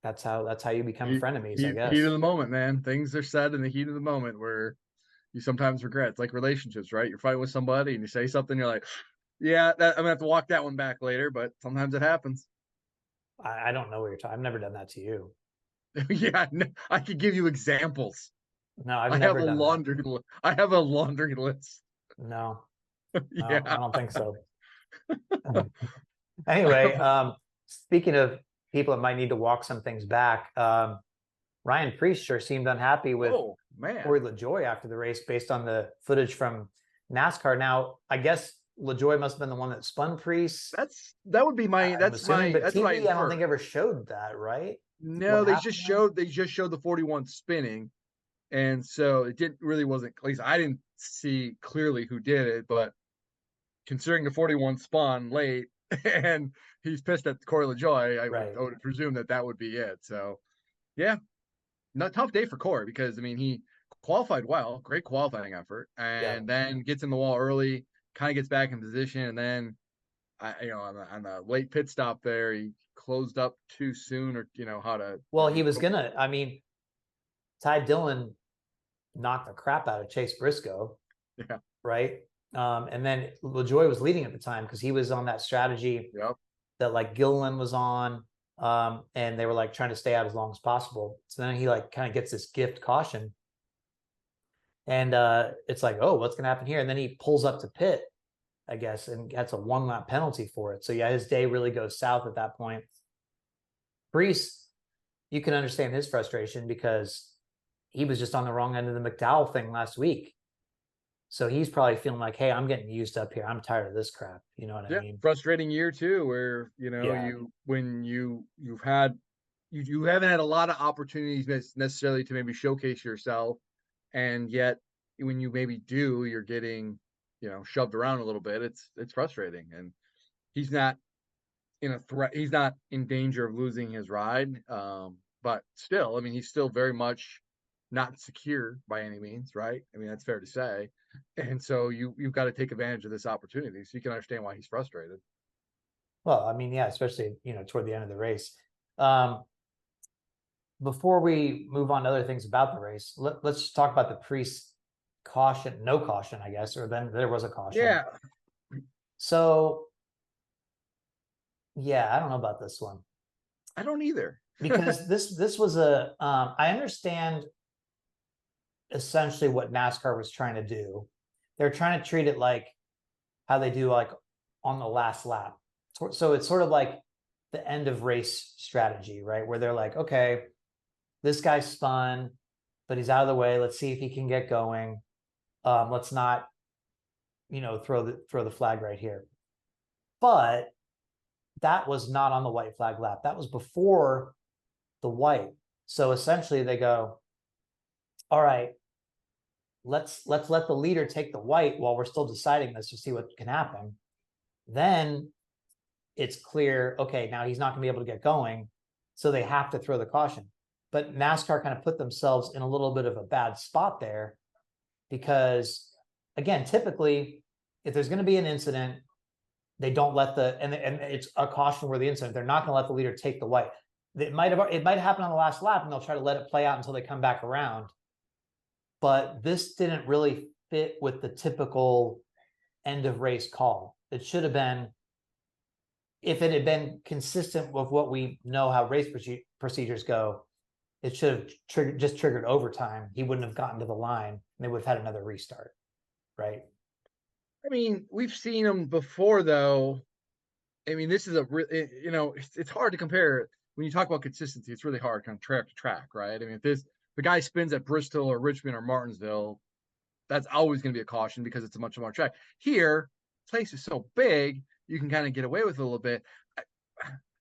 that's how you become frenemies, I guess. Heat of the moment, man. Things are said in the heat of the moment where you sometimes regret. It's like relationships, right? You're fighting with somebody and you say something, you're like, yeah, I'm gonna have to walk that one back later, but sometimes it happens. I don't know what you're talking. I've never done that to you. Yeah, I could give you examples. No, I've I have never a done that. laundry list. I have a laundry list. No, I Yeah. don't think so. Anyway, speaking of people that might need to walk some things back, Ryan Preece sure seemed unhappy with Oh man. Corey LaJoie after the race based on the footage from NASCAR. Now, I guess LaJoie must have been the one that spun Preece. That would be my I'm assuming, but that's what I TV, I don't think infer. ever showed that, right? No, What happened there? they just showed the 41 spinning. And so it didn't really wasn't, at least I didn't see clearly who did it, but considering the 41 spun late, and he's pissed at Corey LaJoie. Right. I would presume that would be it. So yeah, not tough day for Corey because I mean he qualified well, great qualifying effort, Yeah. and then gets in the wall early, kind of gets back in position, and then on the late pit stop there, he closed up too soon, or how to. Well, he was gonna. I mean, Ty Dillon knocked the crap out of Chase Briscoe. Yeah. Right. And then LaJoie was leading at the time because he was on that strategy Yep. that like Gilliland was on. And they were like trying to stay out as long as possible. So then he like kind of gets this gift caution. And it's like, oh, what's gonna happen here? And then he pulls up to pit, I guess, and gets a 1 lap penalty for it. So yeah, his day really goes south at that point. Preece, you can understand his frustration because he was just on the wrong end of the McDowell thing last week. So he's probably feeling like, hey, I'm getting used up here. I'm tired of this crap. You know what I mean? Frustrating year too, where you haven't had a lot of opportunities necessarily to maybe showcase yourself, and yet when you maybe do, you're getting shoved around a little bit. It's frustrating, and he's not in a threat. He's not in danger of losing his ride, but still, I mean, he's still very much not secure by any means, right? I mean, that's fair to say. And so you've got to take advantage of this opportunity, so you can understand why he's frustrated. Well, I mean, yeah, especially toward the end of the race. Before we move on to other things about the race, let's talk about the Preece caution, no caution, I guess, or then there was a caution. Yeah. So, yeah, I don't know about this one. I don't either. Because this was I understand essentially what NASCAR was trying to do. They're trying to treat it like how they do like on the last lap. So it's sort of like the end of race strategy, right? Where they're like, okay, this guy spun, but he's out of the way. Let's see if he can get going. Let's not, throw the flag right here. But that was not on the white flag lap. That was before the white. So essentially they go, all right, let's let the leader take the white while we're still deciding this to see what can happen. Then it's clear, okay, now he's not going to be able to get going. So they have to throw the caution. But NASCAR kind of put themselves in a little bit of a bad spot there because, again, typically, if there's going to be an incident, they don't let and it's a caution-worthy incident. They're not going to let the leader take the white. It might happen on the last lap, and they'll try to let it play out until they come back around. But this didn't really fit with the typical end of race call. It should have been, if it had been consistent with what we know how race procedures go, it should have triggered overtime. He wouldn't have gotten to the line, and they would have had another restart, right? I mean, we've seen them before, though. I mean, this is it's hard to compare. When you talk about consistency, it's really hard kind of track to track, right? I mean, if the guy spins at Bristol or Richmond or Martinsville, that's always going to be a caution because it's a much more track. Here, place is so big, you can kind of get away with it a little bit.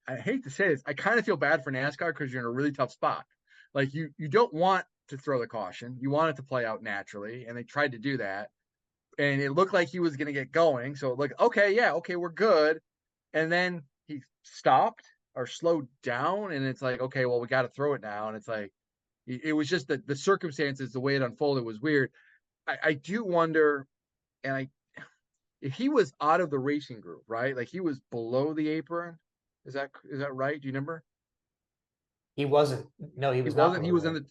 I hate to say this, I kind of feel bad for NASCAR because you're in a really tough spot. Like you don't want to throw the caution, you want it to play out naturally, and they tried to do that, and it looked like he was going to get going. So like, okay, we're good, and then he stopped or slowed down, and it's like, okay, well, we got to throw it now, and it's like, it was just the circumstances, the way it unfolded was weird. I do wonder, and if he was out of the racing group, right? Like he was below the apron. Is that right? Do you remember? He wasn't. No, he was He not. wasn't. He was in the.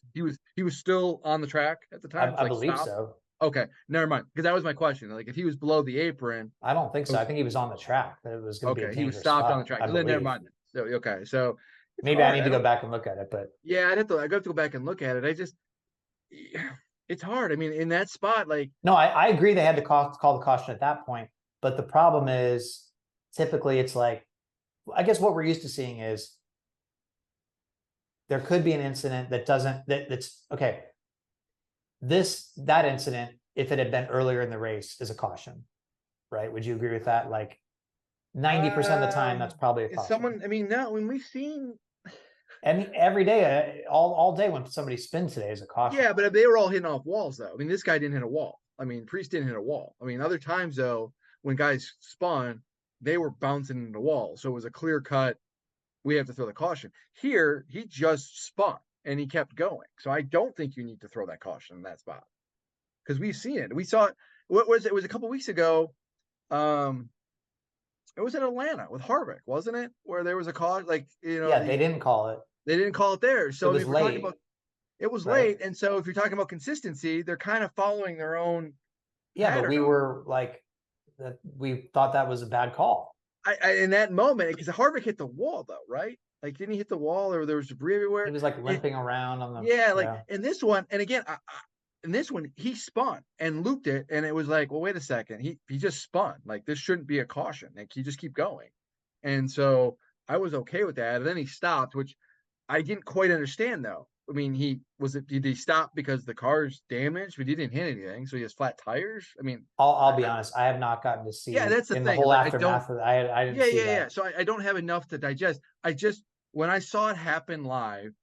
He was still on the track at the time. I believe so. Okay, never mind. Because that was my question. Like if he was below the apron, I don't think so. I think he was on the track. It was going to be a he was dangerous stopped spot, on the track. I Then never believe. mind. So okay, so Maybe I need to go back and look at it, but yeah, I have to go back and look at it. It's hard. I mean, in that spot, like no, I agree they had to call the caution at that point. But the problem is typically it's like, I guess what we're used to seeing is there could be an incident that's okay. That incident, if it had been earlier in the race, is a caution, right? Would you agree with that? Like 90% of the time, that's probably a caution. I mean, no, when we've seen. I mean, every day, all day when somebody spins today is a caution. Yeah, but they were all hitting off walls, though. I mean, this guy didn't hit a wall. I mean, Preece didn't hit a wall. I mean, other times, though, when guys spun, they were bouncing into the wall. So it was a clear cut. We have to throw the caution. Here, he just spun and he kept going. So I don't think you need to throw that caution in that spot because we've seen it. We saw it. What was it? It was a couple weeks ago. It was in Atlanta with Harvick, wasn't it? Where there was a call, like Yeah, they didn't call it. they didn't call it there. It So was if we're talking late, about it was right? late, and so if you're talking about consistency, they're kind of following their own Yeah, but pattern. we were like that. We thought that was a bad call. In that moment, because Harvick hit the wall though, right? Like, didn't he hit the wall, or there was debris everywhere? He was like limping around on the. Yeah, like Yeah. in this one, and again, in this one, he spun and looped it, and it was like, well, wait a second, he just spun. Like, this shouldn't be a caution. Like, he just keep going, and so I was okay with that. And then he stopped, which I didn't quite understand though. I mean, did he stop because the car's damaged, but he didn't hit anything, so he has flat tires? I mean, I'll be honest. I have not gotten to see yeah, that's the in the thing. Is whole like, I don't. aftermath of that. I didn't Yeah, see yeah, yeah. that. So I don't have enough to digest. I just when I saw it happen live,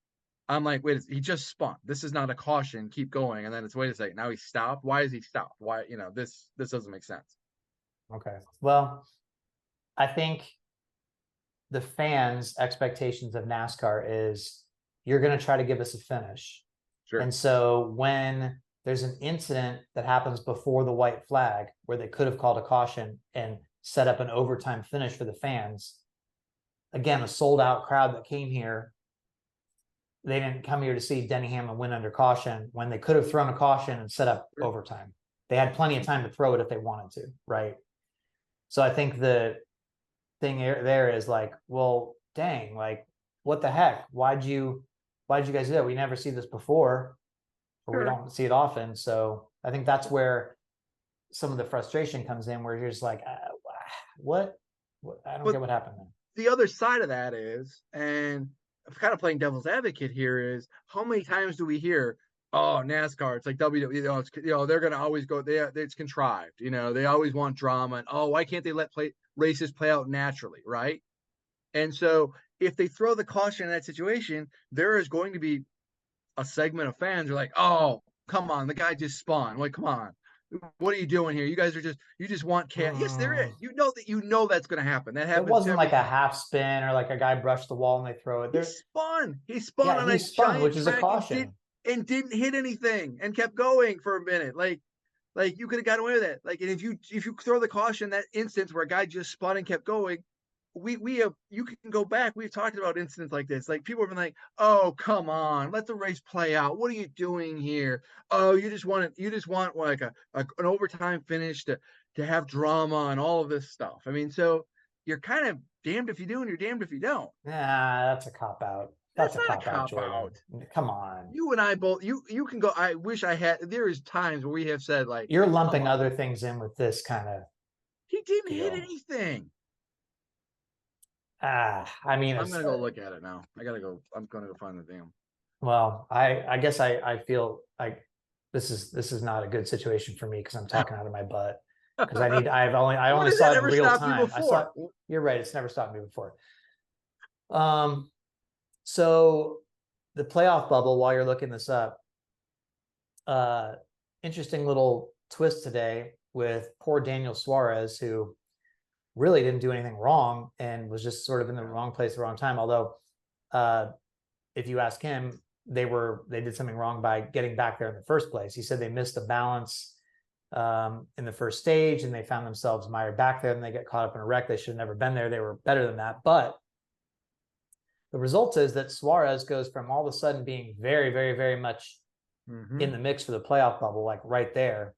I'm like, wait, he just spun. This is not a caution. Keep going. And then it's wait a second. Now he stopped. Why is he stopped? Why, this doesn't make sense. Okay. Well, I think the fans' expectations of NASCAR is you're going to try to give us a finish. Sure. And so when there's an incident that happens before the white flag where they could have called a caution and set up an overtime finish for the fans, again, a sold out crowd that came here, they didn't come here to see Denny Hamlin win under caution when they could have thrown a caution and set up overtime. They had plenty of time to throw it if they wanted to, right? So I think the thing there is like, well, dang, like, what the heck? Why'd you guys do that? We never see this before, or we don't see it often. So I think that's where some of the frustration comes in, where you're just like, what? I don't get what happened there. The other side of that is, and I'm kind of playing devil's advocate here, is how many times do we hear, oh, NASCAR, it's like WWE, they're going to always go, it's contrived, they always want drama, and oh, why can't they let races play out naturally, right? And so if they throw the caution in that situation, there is going to be a segment of fans who are like, oh, come on, the guy just spun. I'm like, come on, what are you doing here? You guys are you just want cat. Yes, there is. That's going to happen. That happens. It wasn't like a half spin or like a guy brushed the wall and they throw it. He spun on a giant which is a caution, and didn't hit anything and kept going for a minute. Like you could have gotten away with it. Like, and if you throw the caution, that instance where a guy just spun and kept going, you can go back. We've talked about incidents like this. Like, people have been like, oh, come on, let the race play out. What are you doing here? Oh, you just want like an overtime finish to have drama and all of this stuff. I mean, so you're kind of damned if you do and you're damned if you don't. Nah, that's a cop out. That's a cop out, Jordan. Come on. You and I both, you can go, I wish I had, there is times where we have said, like, you're lumping other things in with this kind of. He didn't hit anything. I mean, I'm gonna go look at it now. I'm gonna go find the damn. Well, I guess I feel like this is not a good situation for me because I'm talking out of my butt. Because I only saw it in real time. You're right, it's never stopped me before. So the playoff bubble, while you're looking this up, interesting little twist today with poor Daniel Suarez, who really didn't do anything wrong and was just sort of in the wrong place at the wrong time. Although, if you ask him, they did something wrong by getting back there in the first place. He said they missed the balance in the first stage and they found themselves mired back there and they get caught up in a wreck. They should have never been there. They were better than that. But the result is that Suarez goes from all of a sudden being very, very, very much in the mix for the playoff bubble, like right there,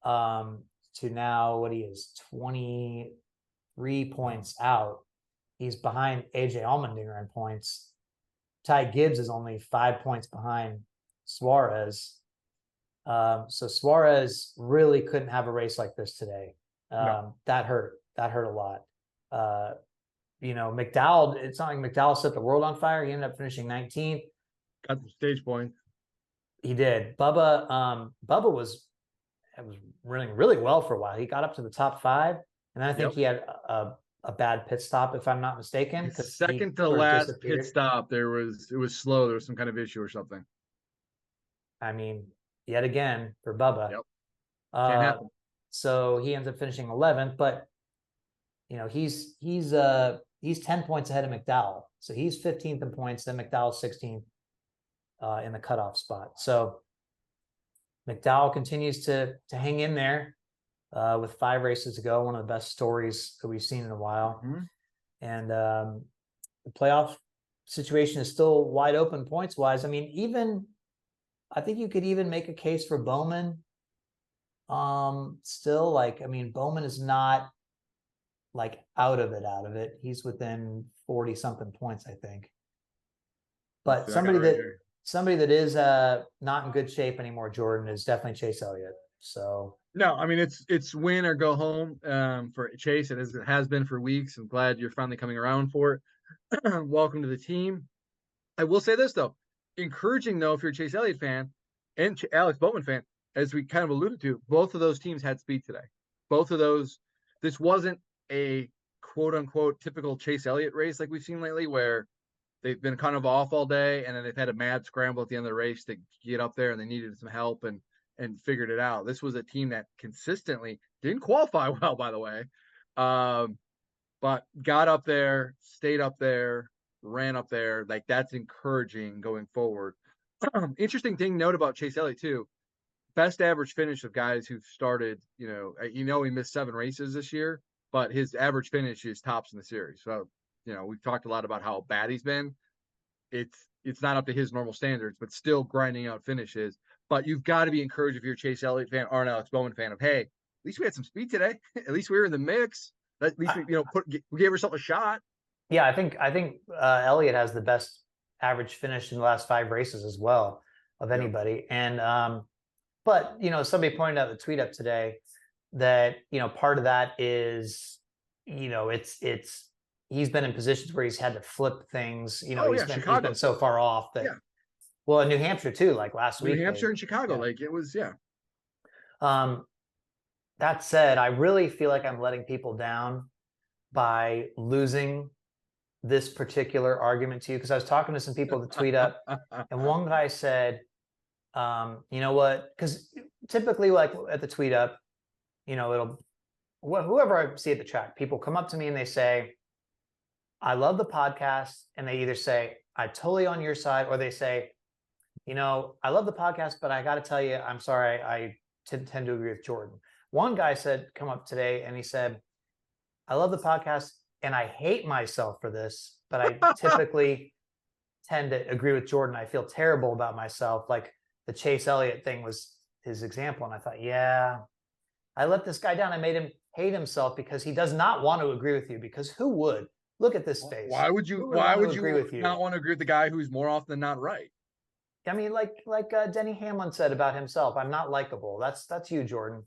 to now what he is, 23 points out. He's behind AJ Allmendinger in points. Ty Gibbs is only 5 points behind Suarez. So Suarez really couldn't have a race like this today. No. That hurt a lot. McDowell, it's not like McDowell set the world on fire. He ended up finishing 19th. Got the stage point. He did. Bubba was running really well for a while. He got up to the top 5, and then I think he had a bad pit stop, if I'm not mistaken. His second to last pit stop, it was slow. There was some kind of issue or something. I mean, yet again for Bubba. Yep. Can't happen. So he ends up finishing 11th, but he's 10 points ahead of McDowell. So he's 15th in points, then McDowell's 16th in the cutoff spot. So McDowell continues to hang in there with 5 races to go. One of the best stories that we've seen in a while. Mhm. And the playoff situation is still wide open points wise. I mean, I think you could even make a case for Bowman. Still, like, I mean, Bowman is not like out of it. He's within 40 something points, I think. But See that guy right here. somebody that is not in good shape anymore, Jordan, is definitely Chase Elliott. So No, I mean it's win or go home for Chase. It has been for weeks. I'm glad you're finally coming around for it. Welcome to the team. I will say this though, encouraging though, if you're a Chase Elliott fan and Alex Bowman fan, as we kind of alluded to, both of those teams had speed today. Both of those, this wasn't a quote unquote typical Chase Elliott race like we've seen lately, where they've been kind of off all day and then they've had a mad scramble at the end of the race to get up there and they needed some help and figured it out. This was a team that consistently didn't qualify well, by the way, but got up there, stayed up there, ran up there. Like, that's encouraging going forward. Interesting thing note about Chase Elliott too, best average finish of guys who've started, he missed 7 races this year, but his average finish is tops in the series. So, we've talked a lot about how bad he's been. It's not up to his normal standards, but still grinding out finishes. But you've got to be encouraged if you're a Chase Elliott fan or an Alex Bowman fan of, hey, at least we had some speed today. At least we were in the mix. At least we gave ourselves a shot. Yeah, I think Elliott has the best average finish in the last 5 races as well of anybody. And but somebody pointed out the tweet up today that part of that is it's he's been in positions where he's had to flip things. He's been so far off that. Yeah. Well, in New Hampshire too, like last week. New Hampshire and Chicago, like it was, yeah. That said, I really feel like I'm letting people down by losing this particular argument to you, because I was talking to some people to tweet up, and one guy said, you know what? Because typically, like at the tweet up, whoever I see at the track, people come up to me and they say, I love the podcast. And they either say, I'm totally on your side, or they say, I love the podcast, but I got to tell you, I'm sorry, I tend to agree with Jordan. One guy come up today and he said, I love the podcast and I hate myself for this, but I typically tend to agree with Jordan. I feel terrible about myself. Like the Chase Elliott thing was his example. And I thought, yeah, I let this guy down. I made him hate himself because he does not want to agree with you, because who would? Look at this face. Why would you not want to agree with the guy who's more often than not right? I mean, like Denny Hamlin said about himself, I'm not likable. That's you, Jordan.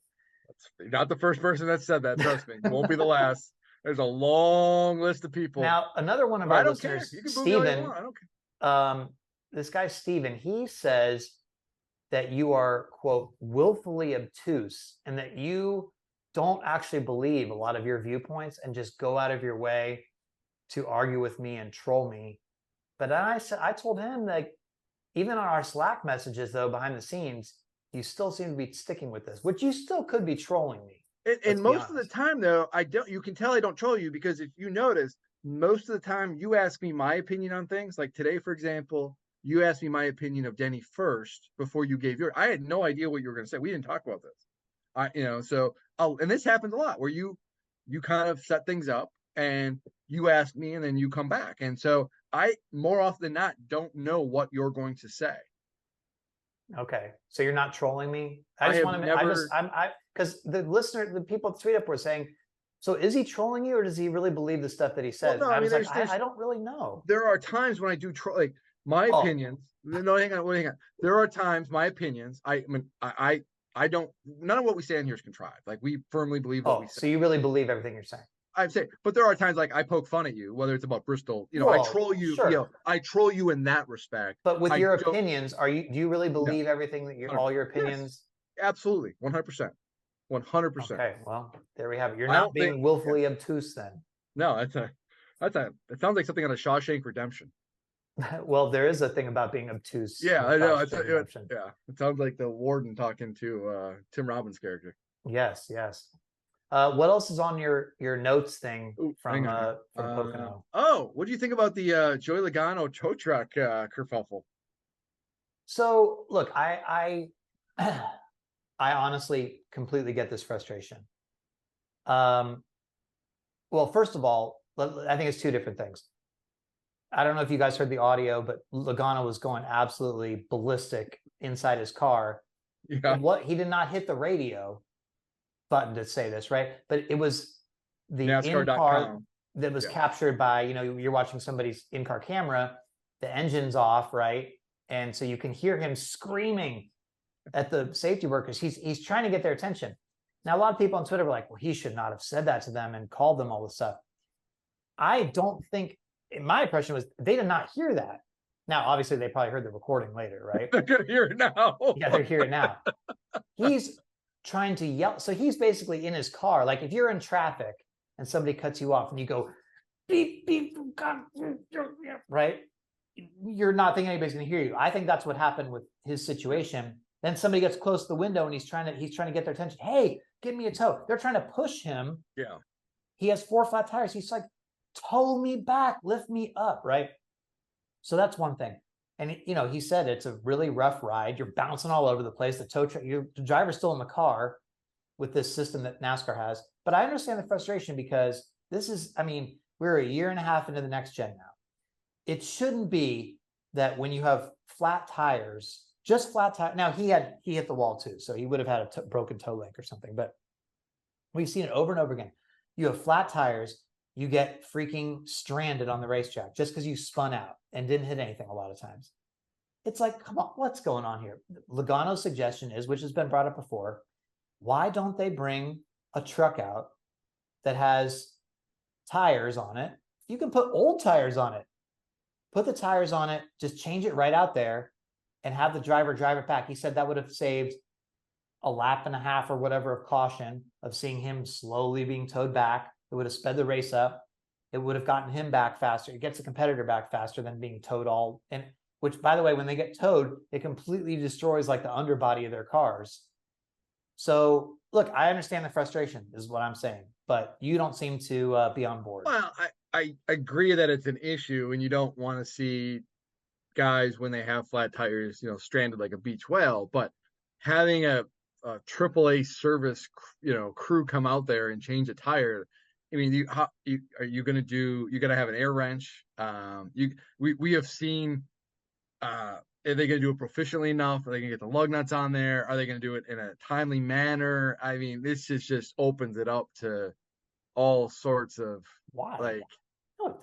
That's not the first person that said that. Trust me, you won't be the last. There's a long list of people. Now, another one of our listeners, Steven, I don't care. This guy, Steven, he says that you are, quote, willfully obtuse, and that you don't actually believe a lot of your viewpoints and just go out of your way to argue with me and troll me. But then I told him that even on our Slack messages, though, behind the scenes, you still seem to be sticking with this, which you still could be trolling me. And most of the time, though, you can tell I don't troll you, because if you notice, most of the time you ask me my opinion on things. Like today, for example, you asked me my opinion of Denny first before you gave yours. I had no idea what you were going to say. We didn't talk about this. And this happens a lot where you kind of set things up and you ask me and then you come back. And so I, more often than not, don't know what you're going to say. Okay. So you're not trolling me? Because the people at Tweet Up were saying, so is he trolling you, or does he really believe the stuff that he says? Well, no, I don't really know. There are times when I do troll, like my opinions. No, hang on. There are times my opinions, I don't, none of what we say in here is contrived. Like, we firmly believe what we say. So you really believe everything you're saying? I'd say, but there are times like I poke fun at you, whether it's about Bristol, I troll you, sure. I troll you in that respect. But with your opinions, do you really believe everything that all your opinions? Yes, absolutely. 100%. 100%. Okay. Well, there we have it. You're not being willfully obtuse then. No, it sounds like something on a Shawshank Redemption. Well, there is a thing about being obtuse. Yeah, I know. It sounds like the warden talking to Tim Robbins' character. Yes. What else is on your notes thing Ooh, hang on here. from Pocono? Oh, what do you think about the Joey Logano tow truck kerfuffle? So look, I I honestly completely get this frustration. Well, first of all, I think it's two different things. I don't know if you guys heard the audio, but Logano was going absolutely ballistic inside his car. Yeah, What he did not hit the radio button to say this, right? But it was the in-car NASCAR.com. that was Yeah. captured by, you're watching somebody's in-car camera, the engine's off, right? And so you can hear him screaming at the safety workers. He's trying to get their attention. Now, a lot of people on Twitter were like, well, he should not have said that to them and called them all this stuff. I don't think, my impression was they did not hear that. Now, obviously, they probably heard the recording later, right? They're gonna hear it now. Yeah, they're hearing it now. He's trying to yell. So he's basically in his car. Like if you're in traffic and somebody cuts you off and you go, beep, beep, God, right? You're not thinking anybody's going to hear you. I think that's what happened with his situation. Then somebody gets close to the window and he's trying to get their attention. Hey, give me a tow. They're trying to push him. Yeah. He has 4 flat tires. He's like, tow me back, lift me up, right? So that's one thing. And he said it's a really rough ride. You're bouncing all over the place. The driver's still in the car with this system that NASCAR has. But I understand the frustration because we're a year and a half into the next gen now. It shouldn't be that when you have flat tires, just flat tire. Now he hit the wall too, so he would have had a broken toe link or something. But we've seen it over and over again. You have flat tires, you get freaking stranded on the racetrack just because you spun out and didn't hit anything a lot of times. It's like, come on, what's going on here? Logano's suggestion is, which has been brought up before, why don't they bring a truck out that has tires on it? You can put old tires on it. Put the tires on it, just change it right out there and have the driver drive it back. He said that would have saved a lap and a half or whatever of caution of seeing him slowly being towed back. It would have sped the race up. It would have gotten him back faster. It gets the competitor back faster than being towed all. And which, by the way, when they get towed, it completely destroys like the underbody of their cars. So look, I understand the frustration is what I'm saying, but you don't seem to be on board. Well, I agree that it's an issue and you don't want to see guys when they have flat tires, stranded like a beach whale, but having a AAA service, crew come out there and change a tire. I mean, are you going to do? You got to have an air wrench. We have seen. Are they going to do it proficiently enough? Are they going to get the lug nuts on there? Are they going to do it in a timely manner? I mean, this just opens it up to all sorts of Why?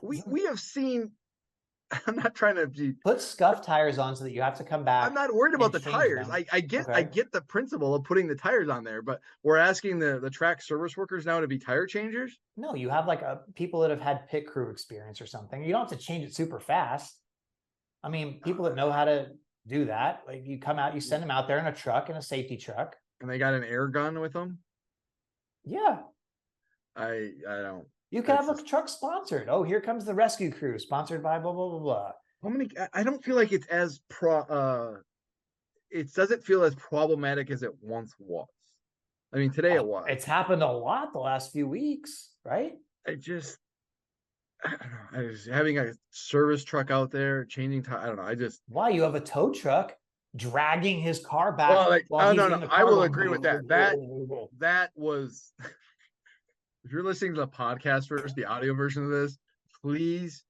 we have seen. I'm not trying to be put scuff tires on so that you have to come back. I'm not worried about the tires. I get the principle of putting the tires on there, but we're asking the track service workers now to be tire changers. No, you have like people that have had pit crew experience or something. You don't have to change it super fast. I mean, people that know how to do that, like you come out, you send them out there in a truck, in a safety truck. And they got an air gun with them? Yeah. I don't. You can have a truck sponsored. Oh, here comes the rescue crew, sponsored by blah, blah, blah, blah. How many? I don't feel like it's as it doesn't feel as problematic as it once was. I mean, today it was. It's happened a lot the last few weeks, right? I don't know. I was having a service truck out there changing time. I don't know. Why you have a tow truck dragging his car back? Well, no. I will agree with that. That was. If you're listening to the podcast first, the audio version of this, please,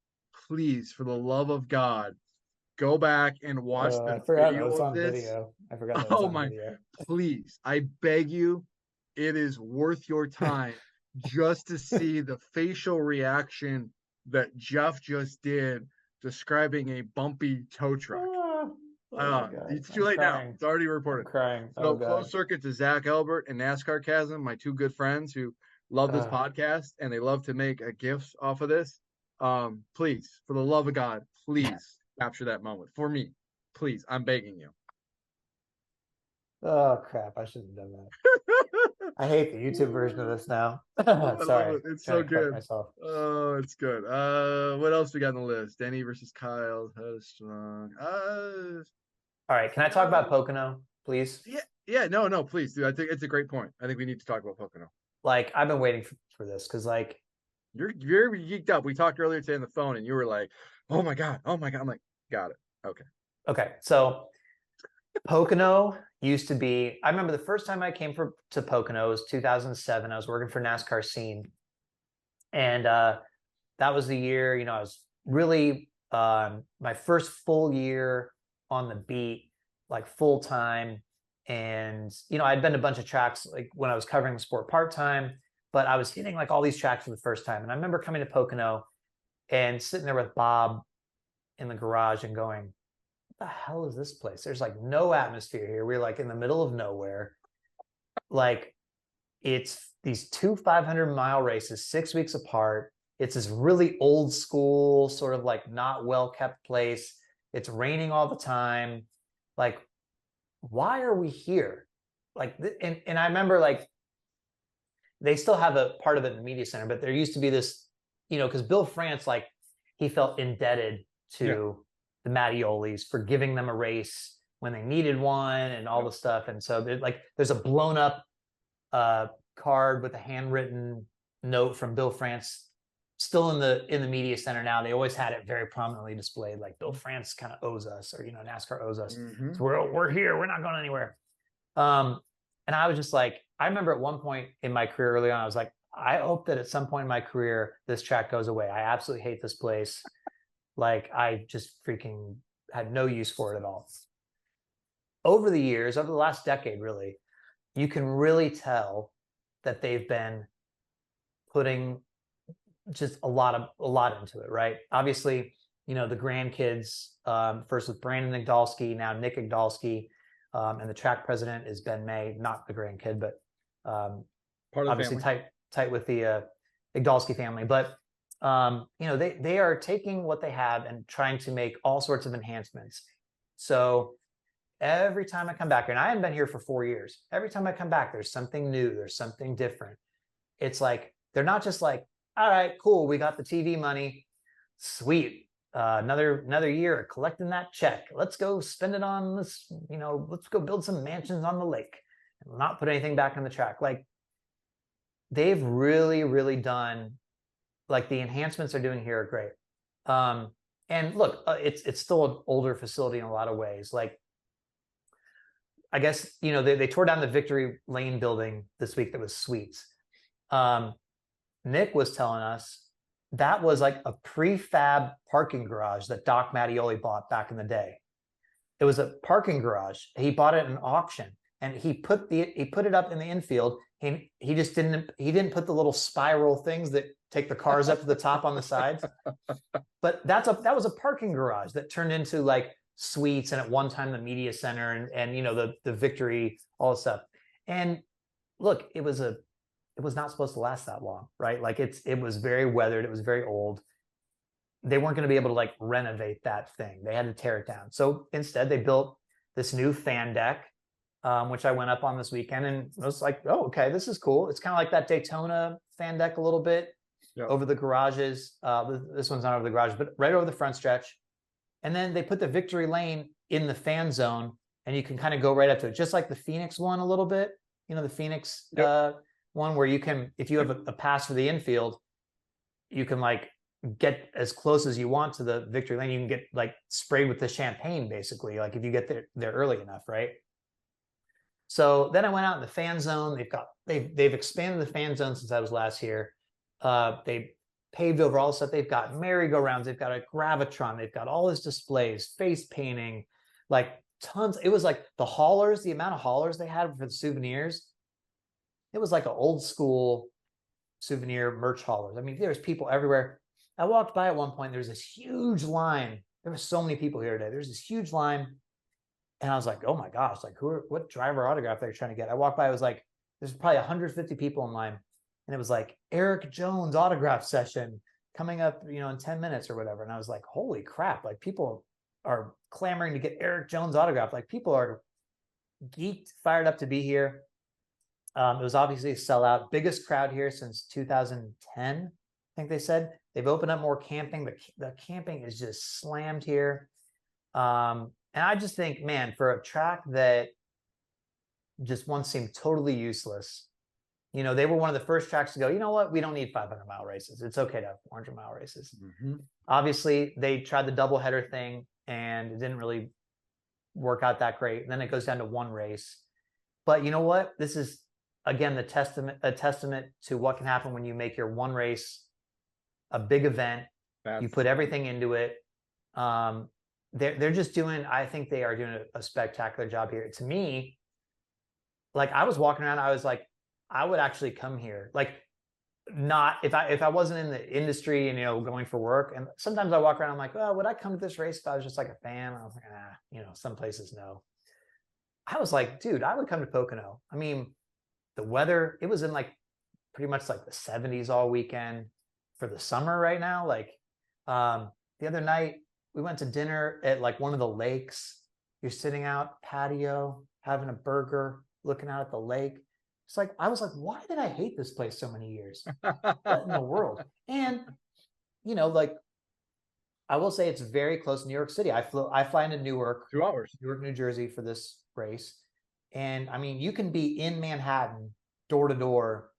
for the love of God, go back and watch the video of this. Video. I forgot that was on video. Please, I beg you, it is worth your time just to see the facial reaction that Jeff just did describing a bumpy tow truck. It's too late now. It's already reported. I'm crying. So close circuit to Zach Albert and NASCAR Chasm, my two good friends who love this podcast and they love to make a gifts off of this. Please, for the love of God, please capture that moment for me. Please, I'm begging you. Oh crap! I shouldn't have done that. I hate the YouTube version of this now. Sorry, it's so good. Oh, it's good. What else we got on the list? Denny versus Kyle. Strong. All right, can I talk about Pocono, please? Yeah. No, please, dude. I think it's a great point. I think we need to talk about Pocono. like I've been waiting for this because like You're very geeked up. We talked earlier today on the phone, and you were like, "Oh my god, oh my god!" I'm like, "Got it, okay." okay, so Pocono used to be. I remember the first time I came to Pocono was 2007. I was working for NASCAR Scene, and that was the year. I was really my first full year on the beat, like full time. And I'd been to a bunch of tracks like when I was covering the sport part time, but I was hitting like all these tracks for the first time. And I remember coming to Pocono and sitting there with Bob in the garage and going, "What the hell is this place? There's like no atmosphere here. We're like in the middle of nowhere. Like it's these two 500-mile races, 6 weeks apart. It's this really old school, sort of like not well kept place. It's raining all the time. Like, why are we here?" Like, and I remember like they still have a part of it in the media center, but there used to be this, because Bill France, like, he felt indebted to the Mattiolis for giving them a race when they needed one and all the stuff. And so there's a blown up card with a handwritten note from Bill France still in the media center now. They always had it very prominently displayed, like Bill France kind of owes us, or NASCAR owes us. Mm-hmm. So we're here, we're not going anywhere. And I was just like, I remember at one point in my career early on, I was like, I hope that at some point in my career this track goes away. I absolutely hate this place. Like I just freaking had no use for it at all. Over the years, over the last decade, really, you can really tell that they've been putting just a lot into it, right? Obviously, the grandkids, first with Brandon Igdalski, now Nick Igdalski, and the track president is Ben May, not the grandkid, but part of obviously family. tight with the Igdalski family. But they are taking what they have and trying to make all sorts of enhancements. So every time I come back here, and I haven't been here for 4 years, every time I come back, there's something new, there's something different. It's like they're not just like, all right, cool, we got the TV money, sweet, another year collecting that check. Let's go spend it on this, let's go build some mansions on the lake and not put anything back on the track. Like they've really, really done, like the enhancements they're doing here are great. And look, it's still an older facility in a lot of ways. Like, I guess, they tore down the Victory Lane building this week that was suites. Nick was telling us that was like a prefab parking garage that Doc Mattioli bought back in the day. It was a parking garage. He bought it at an auction and he put it up in the infield. He just didn't put the little spiral things that take the cars up to the top on the sides. But that was a parking garage that turned into like suites, and at one time the media center and the Victory, all this stuff. And look, it was not supposed to last that long, right? Like it was very weathered, it was very old. They weren't going to be able to like renovate that thing. They had to tear it down. So instead they built this new fan deck, which I went up on this weekend, and I was like, oh, okay, this is cool. It's kind of like that Daytona fan deck a little bit over the garages. This one's not over the garage, but right over the front stretch. And then they put the Victory Lane in the fan zone, and you can kind of go right up to it, just like the Phoenix one a little bit. The Phoenix one where you can, if you have a pass for the infield, you can like get as close as you want to the Victory Lane. You can get like sprayed with the champagne, basically, like if you get there early enough, right? So then I went out in the fan zone. They've expanded the fan zone since I was last here. They paved over all the stuff. They've got merry-go-rounds. They've got a Gravitron. They've got all this displays, face painting, like tons. It was like the haulers, the amount of haulers they had for the souvenirs. It was like an old school souvenir merch haulers. I mean, there's people everywhere. I walked by at one point. There's this huge line. There were so many people here today. There's this huge line. And I was like, oh my gosh, like what driver autograph they're trying to get? I walked by, I was like, there's probably 150 people in line. And it was like Eric Jones autograph session coming up, in 10 minutes or whatever. And I was like, holy crap, like people are clamoring to get Eric Jones autograph. Like people are geeked, fired up to be here. It was obviously a sellout, biggest crowd here since 2010. I think they said they've opened up more camping, but the camping is just slammed here. And I just think, man, for a track that just once seemed totally useless, they were one of the first tracks to go, you know what, we don't need 500-mile races. It's okay to have 400-mile races. Obviously, they tried the doubleheader thing, and it didn't really work out that great. And then it goes down to one race. But you know what? This is, again, a testament to what can happen when you make your one race a big event. You put everything into it. They're just doing, I think they are doing a spectacular job here. To me, like, I was walking around, I was like, I would actually come here. Like, not if I wasn't in the industry and going for work. And sometimes I walk around, I'm like, well, would I come to this race if I was just like a fan? I was like, some places no. I was like, dude, I would come to Pocono. I mean, the weather, it was in like pretty much like the 70s all weekend for the summer right now. Like, the other night we went to dinner at like one of the lakes. You're sitting out patio, having a burger, looking out at the lake. It's like, I was like, why did I hate this place so many years? What in the world? And, like, I will say it's very close to New York City. I fly into Newark, 2 hours, Newark, New Jersey for this race. And I mean, you can be in Manhattan door to door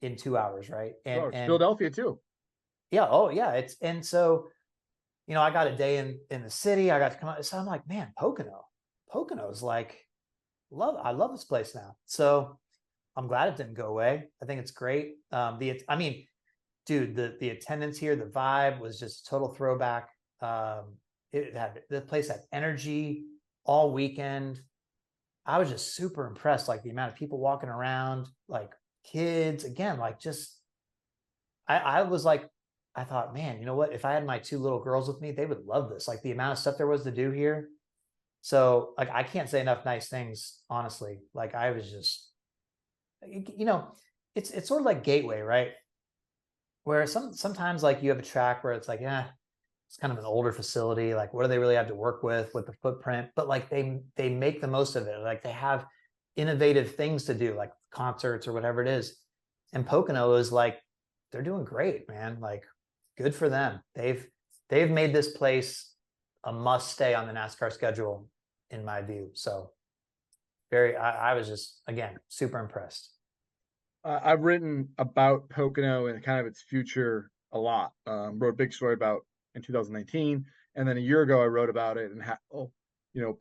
in 2 hours, right? And Philadelphia too. Yeah. Oh yeah. And so, I got a day in the city. I got to come out. So I'm like, man, Pocono's like, I love this place now. So I'm glad it didn't go away. I think it's great. Dude, the attendance here, the vibe was just a total throwback. The place had energy all weekend. I was just super impressed, like the amount of people walking around, like kids, again, like just, I was like, I thought, man, you know what? If I had my 2 little girls with me, they would love this. Like the amount of stuff there was to do here. So like, I can't say enough nice things, honestly. Like I was just, it's sort of like Gateway, right? Where sometimes like you have a track where it's like, it's kind of an older facility. Like, what do they really have to work with the footprint? But like they make the most of it. Like they have innovative things to do, like concerts or whatever it is. And Pocono is like, they're doing great, man. Like, good for them. They've made this place a must stay on the NASCAR schedule, in my view. So I was just, again, super impressed. I've written about Pocono and kind of its future a lot. Wrote a big story about in 2019, and then a year ago I wrote about it and how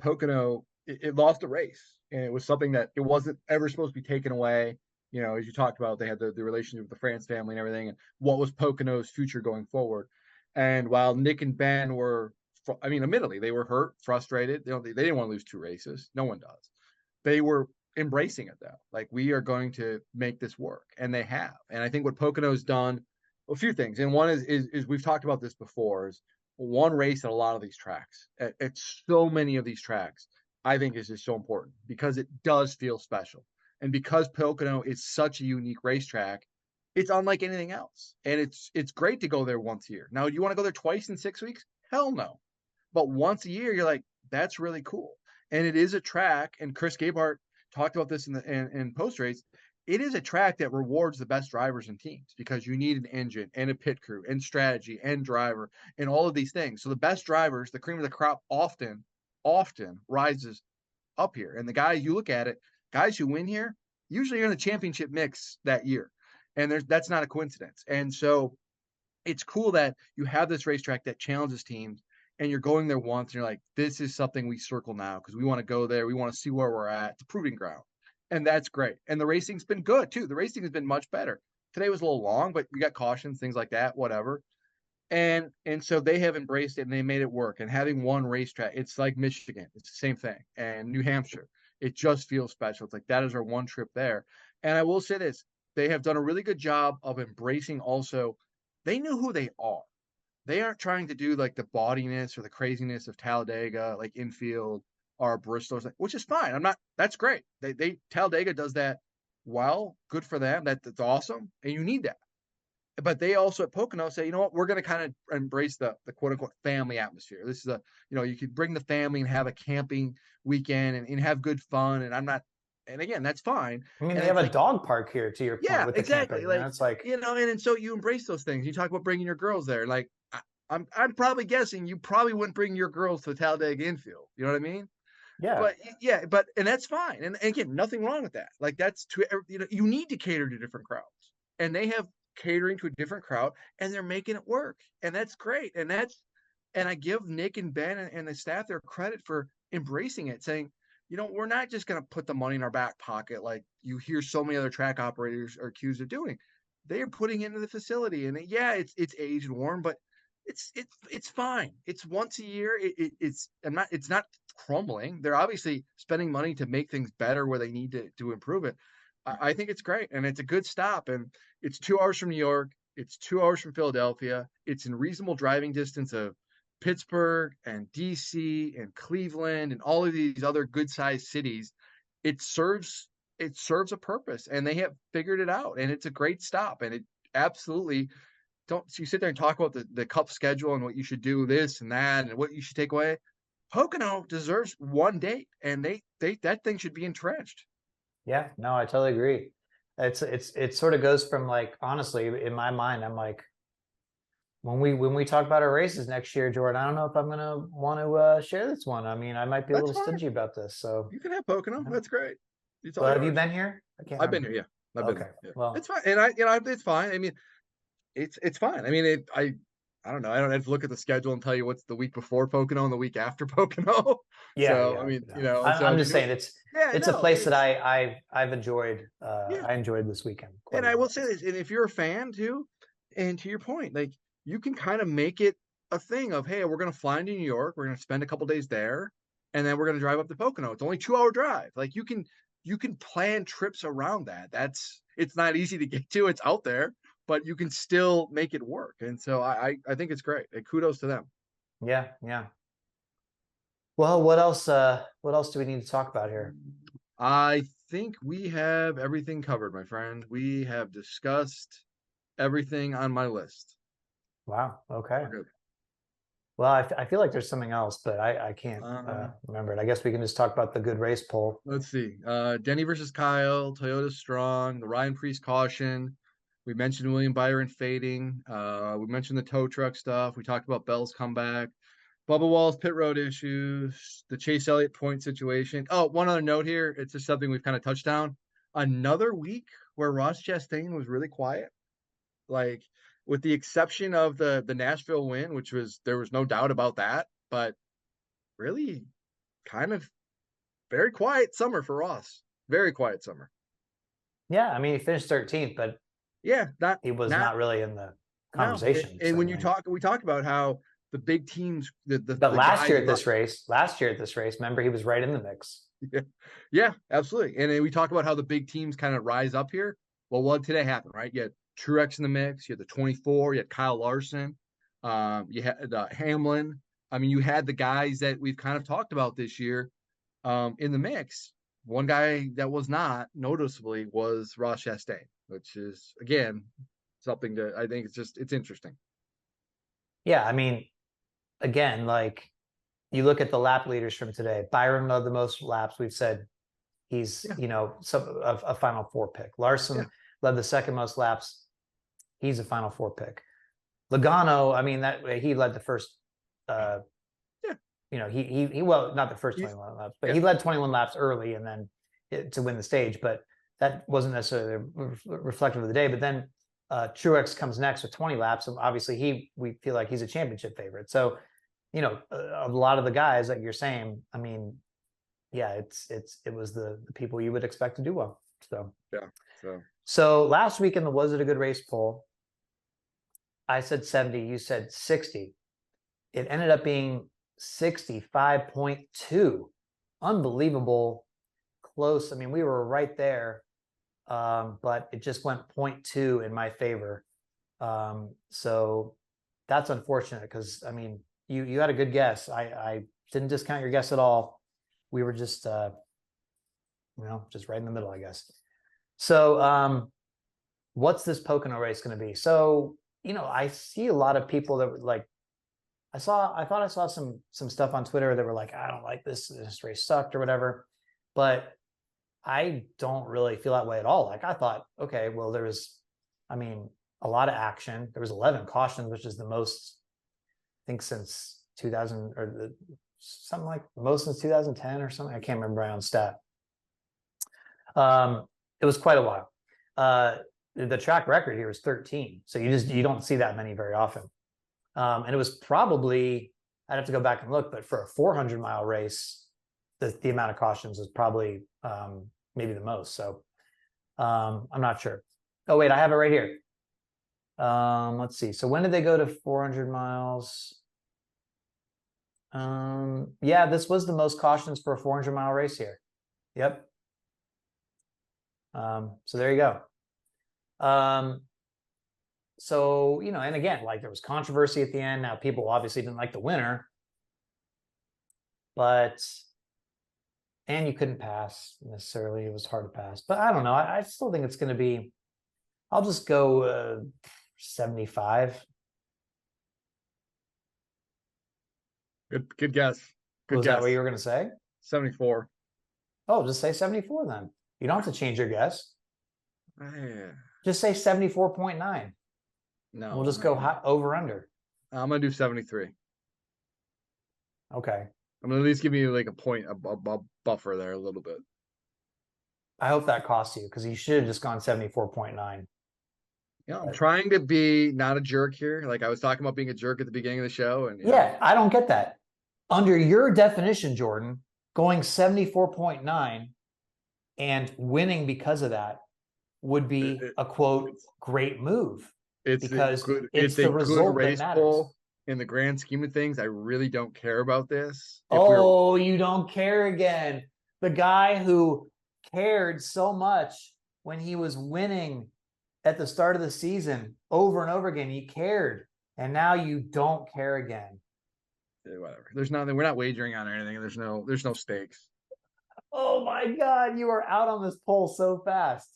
Pocono it lost a race, and it was something that it wasn't ever supposed to be taken away. As you talked about, they had the relationship with the France family and everything, and what was Pocono's future going forward. And while Nick and Ben were, admittedly they were hurt, frustrated. They didn't want to lose 2 races. No one does. They were embracing it though. Like, we are going to make this work, and they have. And I think what Pocono's done, a few things, and one is we've talked about this before, is one race at a lot of these tracks, at so many of these tracks, I think is just so important because it does feel special. And because Pocono is such a unique racetrack, it's unlike anything else. And it's great to go there once a year. Now, do you want to go there twice in 6 weeks? Hell no. But once a year, you're like, that's really cool. And it is a track, and Chris Gabehart talked about this in post race. It is a track that rewards the best drivers and teams because you need an engine and a pit crew and strategy and driver and all of these things. So the best drivers, the cream of the crop, often rises up here. And the guys, you look at it, guys who win here usually are in the championship mix that year, and that's not a coincidence. And so it's cool that you have this racetrack that challenges teams, and you're going there once, and you're like, this is something we circle now because we want to go there. We want to see where we're at. It's a proving ground. And that's great. And the racing's been good too. The racing has been much better. Today was a little long, but we got cautions, things like that, whatever. And so they have embraced it, and they made it work. And having one racetrack, it's like Michigan. It's the same thing. And New Hampshire, it just feels special. It's like, that is our one trip there. And I will say this, they have done a really good job of embracing also, they knew who they are. They aren't trying to do like the bawdiness or the craziness of Talladega, like infield or Bristol, which is fine. That's great. Talladega does that well, good for them. That's awesome. And you need that. But they also at Pocono say, you know what, we're going to kind of embrace the quote unquote family atmosphere. This is you could bring the family and have a camping weekend and have good fun. And again, that's fine. I mean, and they have a dog park here, to your point, yeah, with the exactly. camping. It's like, and so you embrace those things. You talk about bringing your girls there. Like, I'm probably guessing you probably wouldn't bring your girls to the Talladega infield. You know what I mean? Yeah. But and that's fine. And again, nothing wrong with that. Like that's you need to cater to different crowds, and they have catering to a different crowd, and they're making it work, and that's great. And I give Nick and Ben and the staff their credit for embracing it, saying, we're not just going to put the money in our back pocket like you hear so many other track operators are accused of doing. They are putting into the facility, and it's aged and worn, but it's fine. It's once a year. It's not crumbling. They're obviously spending money to make things better where they need to improve it. I think it's great, and it's a good stop. And it's 2 hours from New York. It's 2 hours from Philadelphia. It's in reasonable driving distance of Pittsburgh and DC and Cleveland and all of these other good sized cities. It serves a purpose, and they have figured it out, and it's a great stop. And it absolutely don't you sit there and talk about the cup schedule and what you should do this and that and what you should take away. Pocono deserves one date, and that thing should be entrenched. Yeah, no, I totally agree. It sort of goes from like, honestly, in my mind, I'm like, when we talk about our races next year, Jordan, I don't know if I'm gonna want to share this one. I mean, I might be a That's little fine. stingy about this. So You can have Pocono. yeah. That's great. It's all Well, have you yours. been here? I can't I've been remember. here. Yeah, I've been Okay. here. Yeah. Well, It's fine, and it's fine. I mean, it's fine. I mean, I don't know. I don't have to look at the schedule and tell you what's the week before Pocono and the week after Pocono. yeah, So yeah, I mean, yeah. so I I'm mean, just saying yeah, it's a no, place that I've enjoyed. yeah. I enjoyed this weekend quite And a I will lot. say this, and if you're a fan too, and to your point, like you can kind of make it a thing of, hey, we're gonna fly into New York, we're gonna spend a couple days there, and then we're gonna drive up to Pocono. It's only 2 hour drive. Like you can plan trips around that. It's not easy to get to, it's out there, but you can still make it work. And so I think it's great. And kudos to them. Yeah, yeah. Well, what else? What else do we need to talk about here? I think we have everything covered, my friend. We have discussed everything on my list. Wow. Okay. We're good. Well, I feel like there's something else, but I can't remember it. I guess we can just talk about the good race poll. Let's see. Denny versus Kyle, Toyota strong, the Ryan Preece caution. We mentioned William Byron fading. We mentioned the tow truck stuff. We talked about Bell's comeback. Bubba Wallace pit road issues, the Chase Elliott point situation. Oh, one other note here. It's just something we've kind of touched on. Another week where Ross Chastain was really quiet. Like, with the exception of the Nashville win, which there was no doubt about that, but really kind of very quiet summer for Ross. Very quiet summer. Yeah, I mean, he finished 13th, but Yeah, he was not really in the no. conversation. And when we certainly. talked about how the big teams, But last year at this race, remember he was right in the mix. Yeah, absolutely. And then we talk about how the big teams kind of rise up here. Well, what did that happen, right? You had Truex in the mix. You had the 24. You had Kyle Larson. You had Hamlin. I mean, you had the guys that we've kind of talked about this year in the mix. One guy that was not noticeably was Ross Chastain, which is, again, something that I think it's interesting. Yeah, I mean, again, like you look at the lap leaders from today. Byron led the most laps. We've said he's, a Final Four pick. Larson led the second most laps. He's a Final Four pick. Logano, I mean, that he led the first. He well, not the first 21 laps, but he led 21 laps early and then to win the stage. But that wasn't necessarily reflective of the day. But then Truex comes next with 20 laps, and obviously we feel like he's a championship favorite. So, a lot of the guys that you're saying, I mean, yeah, it was the people you would expect to do well. So So last week in the Was It a Good Race poll, I said 70, you said 60. It ended up being 65.2. Unbelievable close. I mean, we were right there, but it just went 0.2 in my favor. So that's unfortunate because, I mean, you had a good guess. I didn't discount your guess at all. We were just, just right in the middle, I guess. So what's this Pocono race going to be? So, I see a lot of people that were like, I thought I saw some stuff on Twitter that were like, I don't like this race sucked or whatever, but I don't really feel that way at all. Like I thought, okay, well, there was, I mean, a lot of action. There was 11 cautions, which is the most, I think, since 2000 or something like most since 2010 or something. I can't remember my own stat. It was quite a while. The track record here was 13. So you don't see that many very often. And it was probably, I'd have to go back and look, but for a 400-mile race, the amount of cautions was probably maybe the most. So I'm not sure. Oh, wait, I have it right here. Let's see. So when did they go to 400 miles? Yeah, this was the most cautions for a 400-mile race here. Yep. So there you go. So, you know, and again, like there was controversy at the end. Now people obviously didn't like the winner, and you couldn't pass necessarily. It was hard to pass, but I don't know. I still think it's going to be, I'll just go 75. Good guess. Good Was guess. that what you were going to say? 74. Oh, just say 74 then. You don't have to change your guess. Yeah. Just say 74.9. No. We'll just go over under. I'm going to do 73. Okay. I'm going to at least give you like a point, a buffer there a little bit. I hope that costs you because you should have just gone 74.9. Yeah, I'm trying to be not a jerk here. Like I was talking about being a jerk at the beginning of the show. And yeah, I don't get that. Under your definition, Jordan, going 74.9 and winning because of that would be a quote great move. It's because good. It's the result that matters. In the grand scheme of things, I really don't care about this. You don't care again. The guy who cared so much when he was winning at the start of the season over and over again, he cared, and now you don't care again. Whatever. There's nothing. We're not wagering on anything. There's no stakes. Oh my God, you are out on this poll so fast.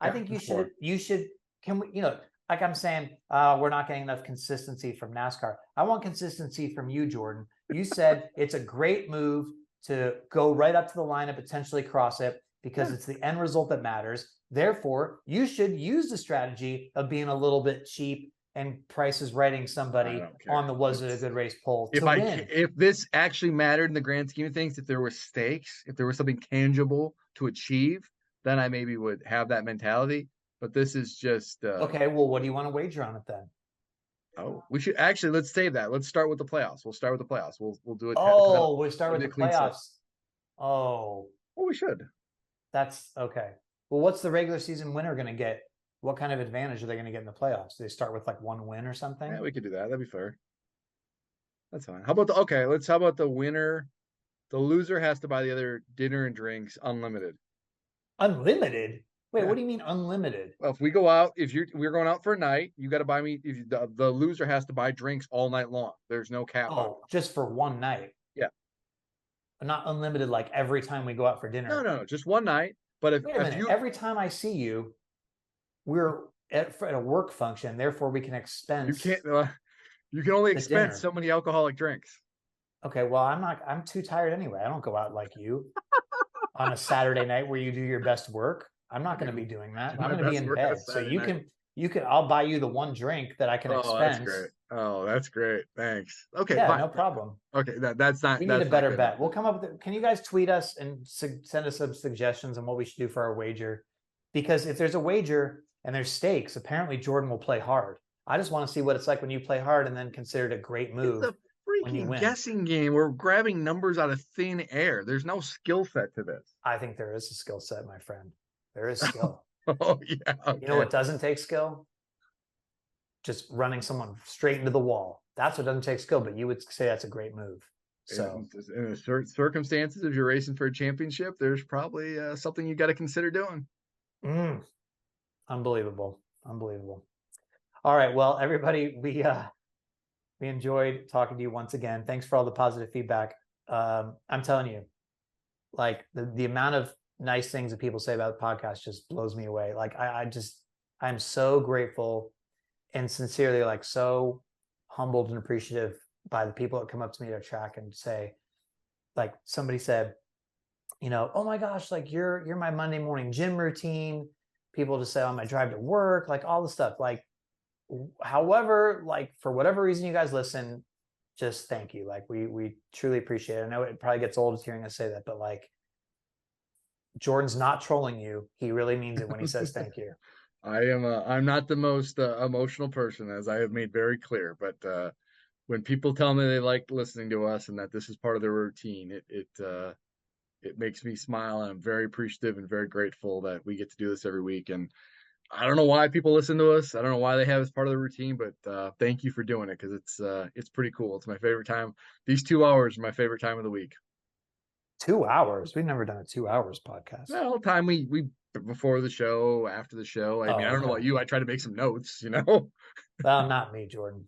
Yeah, I think you should. Can we? You know, like I'm saying, we're not getting enough consistency from NASCAR. I want consistency from you, Jordan. You said it's a great move to go right up to the line and potentially cross it because it's the end result that matters. Therefore, you should use the strategy of being a little bit cheap and Price is writing somebody on the Was It a Good Race poll to win. If this actually mattered in the grand scheme of things, if there were stakes, if there was something tangible to achieve, then I maybe would have that mentality. But this is just okay. Well, what do you want to wager on it then? Oh, we should actually let's save that. Let's start with the playoffs. We'll start with the playoffs. We'll do it. We'll start with the playoffs. Oh, well, we should. That's okay. Well, what's the regular season winner going to get? What kind of advantage are they going to get in the playoffs? Do they start with like one win or something? Yeah, we could do that. That'd be fair. That's fine. How about the winner? The loser has to buy the other dinner and drinks unlimited. Unlimited? Wait, what do you mean unlimited? Well, if we go out, we're going out for a night, you got to buy me. If the loser has to buy drinks all night long. There's no cap. Oh, just for one night. Yeah. Not unlimited like every time we go out for dinner. No, just one night. But every time I see you, we're at a work function, therefore we can expense. You can only expense so many alcoholic drinks. Okay, well, I'm too tired anyway. I don't go out like you on a Saturday night where you do your best work. I'm not going to be doing that. I'm going to be in bed. So you can, I'll buy you the one drink that I can expense. That's great. Oh, that's great. Thanks. Okay. Yeah, fine. No problem. Okay. That's not, we need a better bet. We'll come up with can you guys tweet us and send us some suggestions on what we should do for our wager? Because if there's a wager and there's stakes, apparently Jordan will play hard. I just want to see what it's like when you play hard and then consider it a great move. It's a freaking guessing game. We're grabbing numbers out of thin air. There's no skill set to this. I think there is a skill set, my friend. There is skill. Oh, yeah. Okay. You know what doesn't take skill? Just running someone straight into the wall. That's what doesn't take skill, but you would say that's a great move. So in certain circumstances, if you're racing for a championship, there's probably something you got to consider doing. Unbelievable. All right. Well, everybody, we enjoyed talking to you once again. Thanks for all the positive feedback. I'm telling you, like the amount of nice things that people say about the podcast just blows me away. Like I'm so grateful and sincerely like so humbled and appreciative by the people that come up to me at a track and say, like somebody said, you know, oh my gosh, like you're my Monday morning gym routine. People just say on my drive to work, like all the stuff. Like, however, like for whatever reason you guys listen, just thank you. Like we truly appreciate it. I know it probably gets old hearing us say that, but like Jordan's not trolling you. He really means it when he says thank you. I'm not the most emotional person, as I have made very clear, but when people tell me they like listening to us and that this is part of their routine, it makes me smile, and I'm very appreciative and very grateful that we get to do this every week. And I don't know why people listen to us. I don't know why they have it as part of the routine, but thank you for doing it, because it's pretty cool. It's my favorite time. These 2 hours are my favorite time of the week. 2 hours. We've never done a 2 hours podcast. Well, time we before the show, after the show. I mean, I don't know about you. I try to make some notes, you know. Well, not me, Jordan.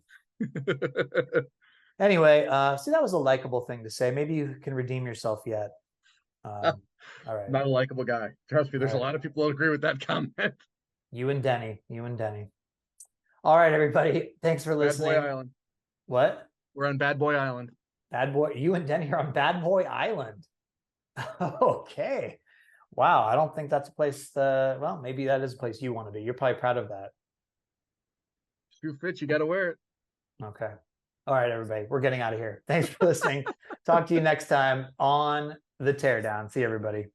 Anyway, see, that was a likable thing to say. Maybe you can redeem yourself yet. All right. Not a likable guy. Trust me, there's All a right. lot of people that agree with that comment. You and Denny. All right, everybody. Thanks for Bad listening. Boy Island. What? We're on Bad Boy Island. Bad Boy. You and Denny are on Bad Boy Island. Okay. Wow. I don't think that's a place. Well, maybe that is a place you want to be. You're probably proud of that. Shoe fits, you got to wear it. Okay. All right, everybody. We're getting out of here. Thanks for listening. Talk to you next time on the Teardown. See you, everybody.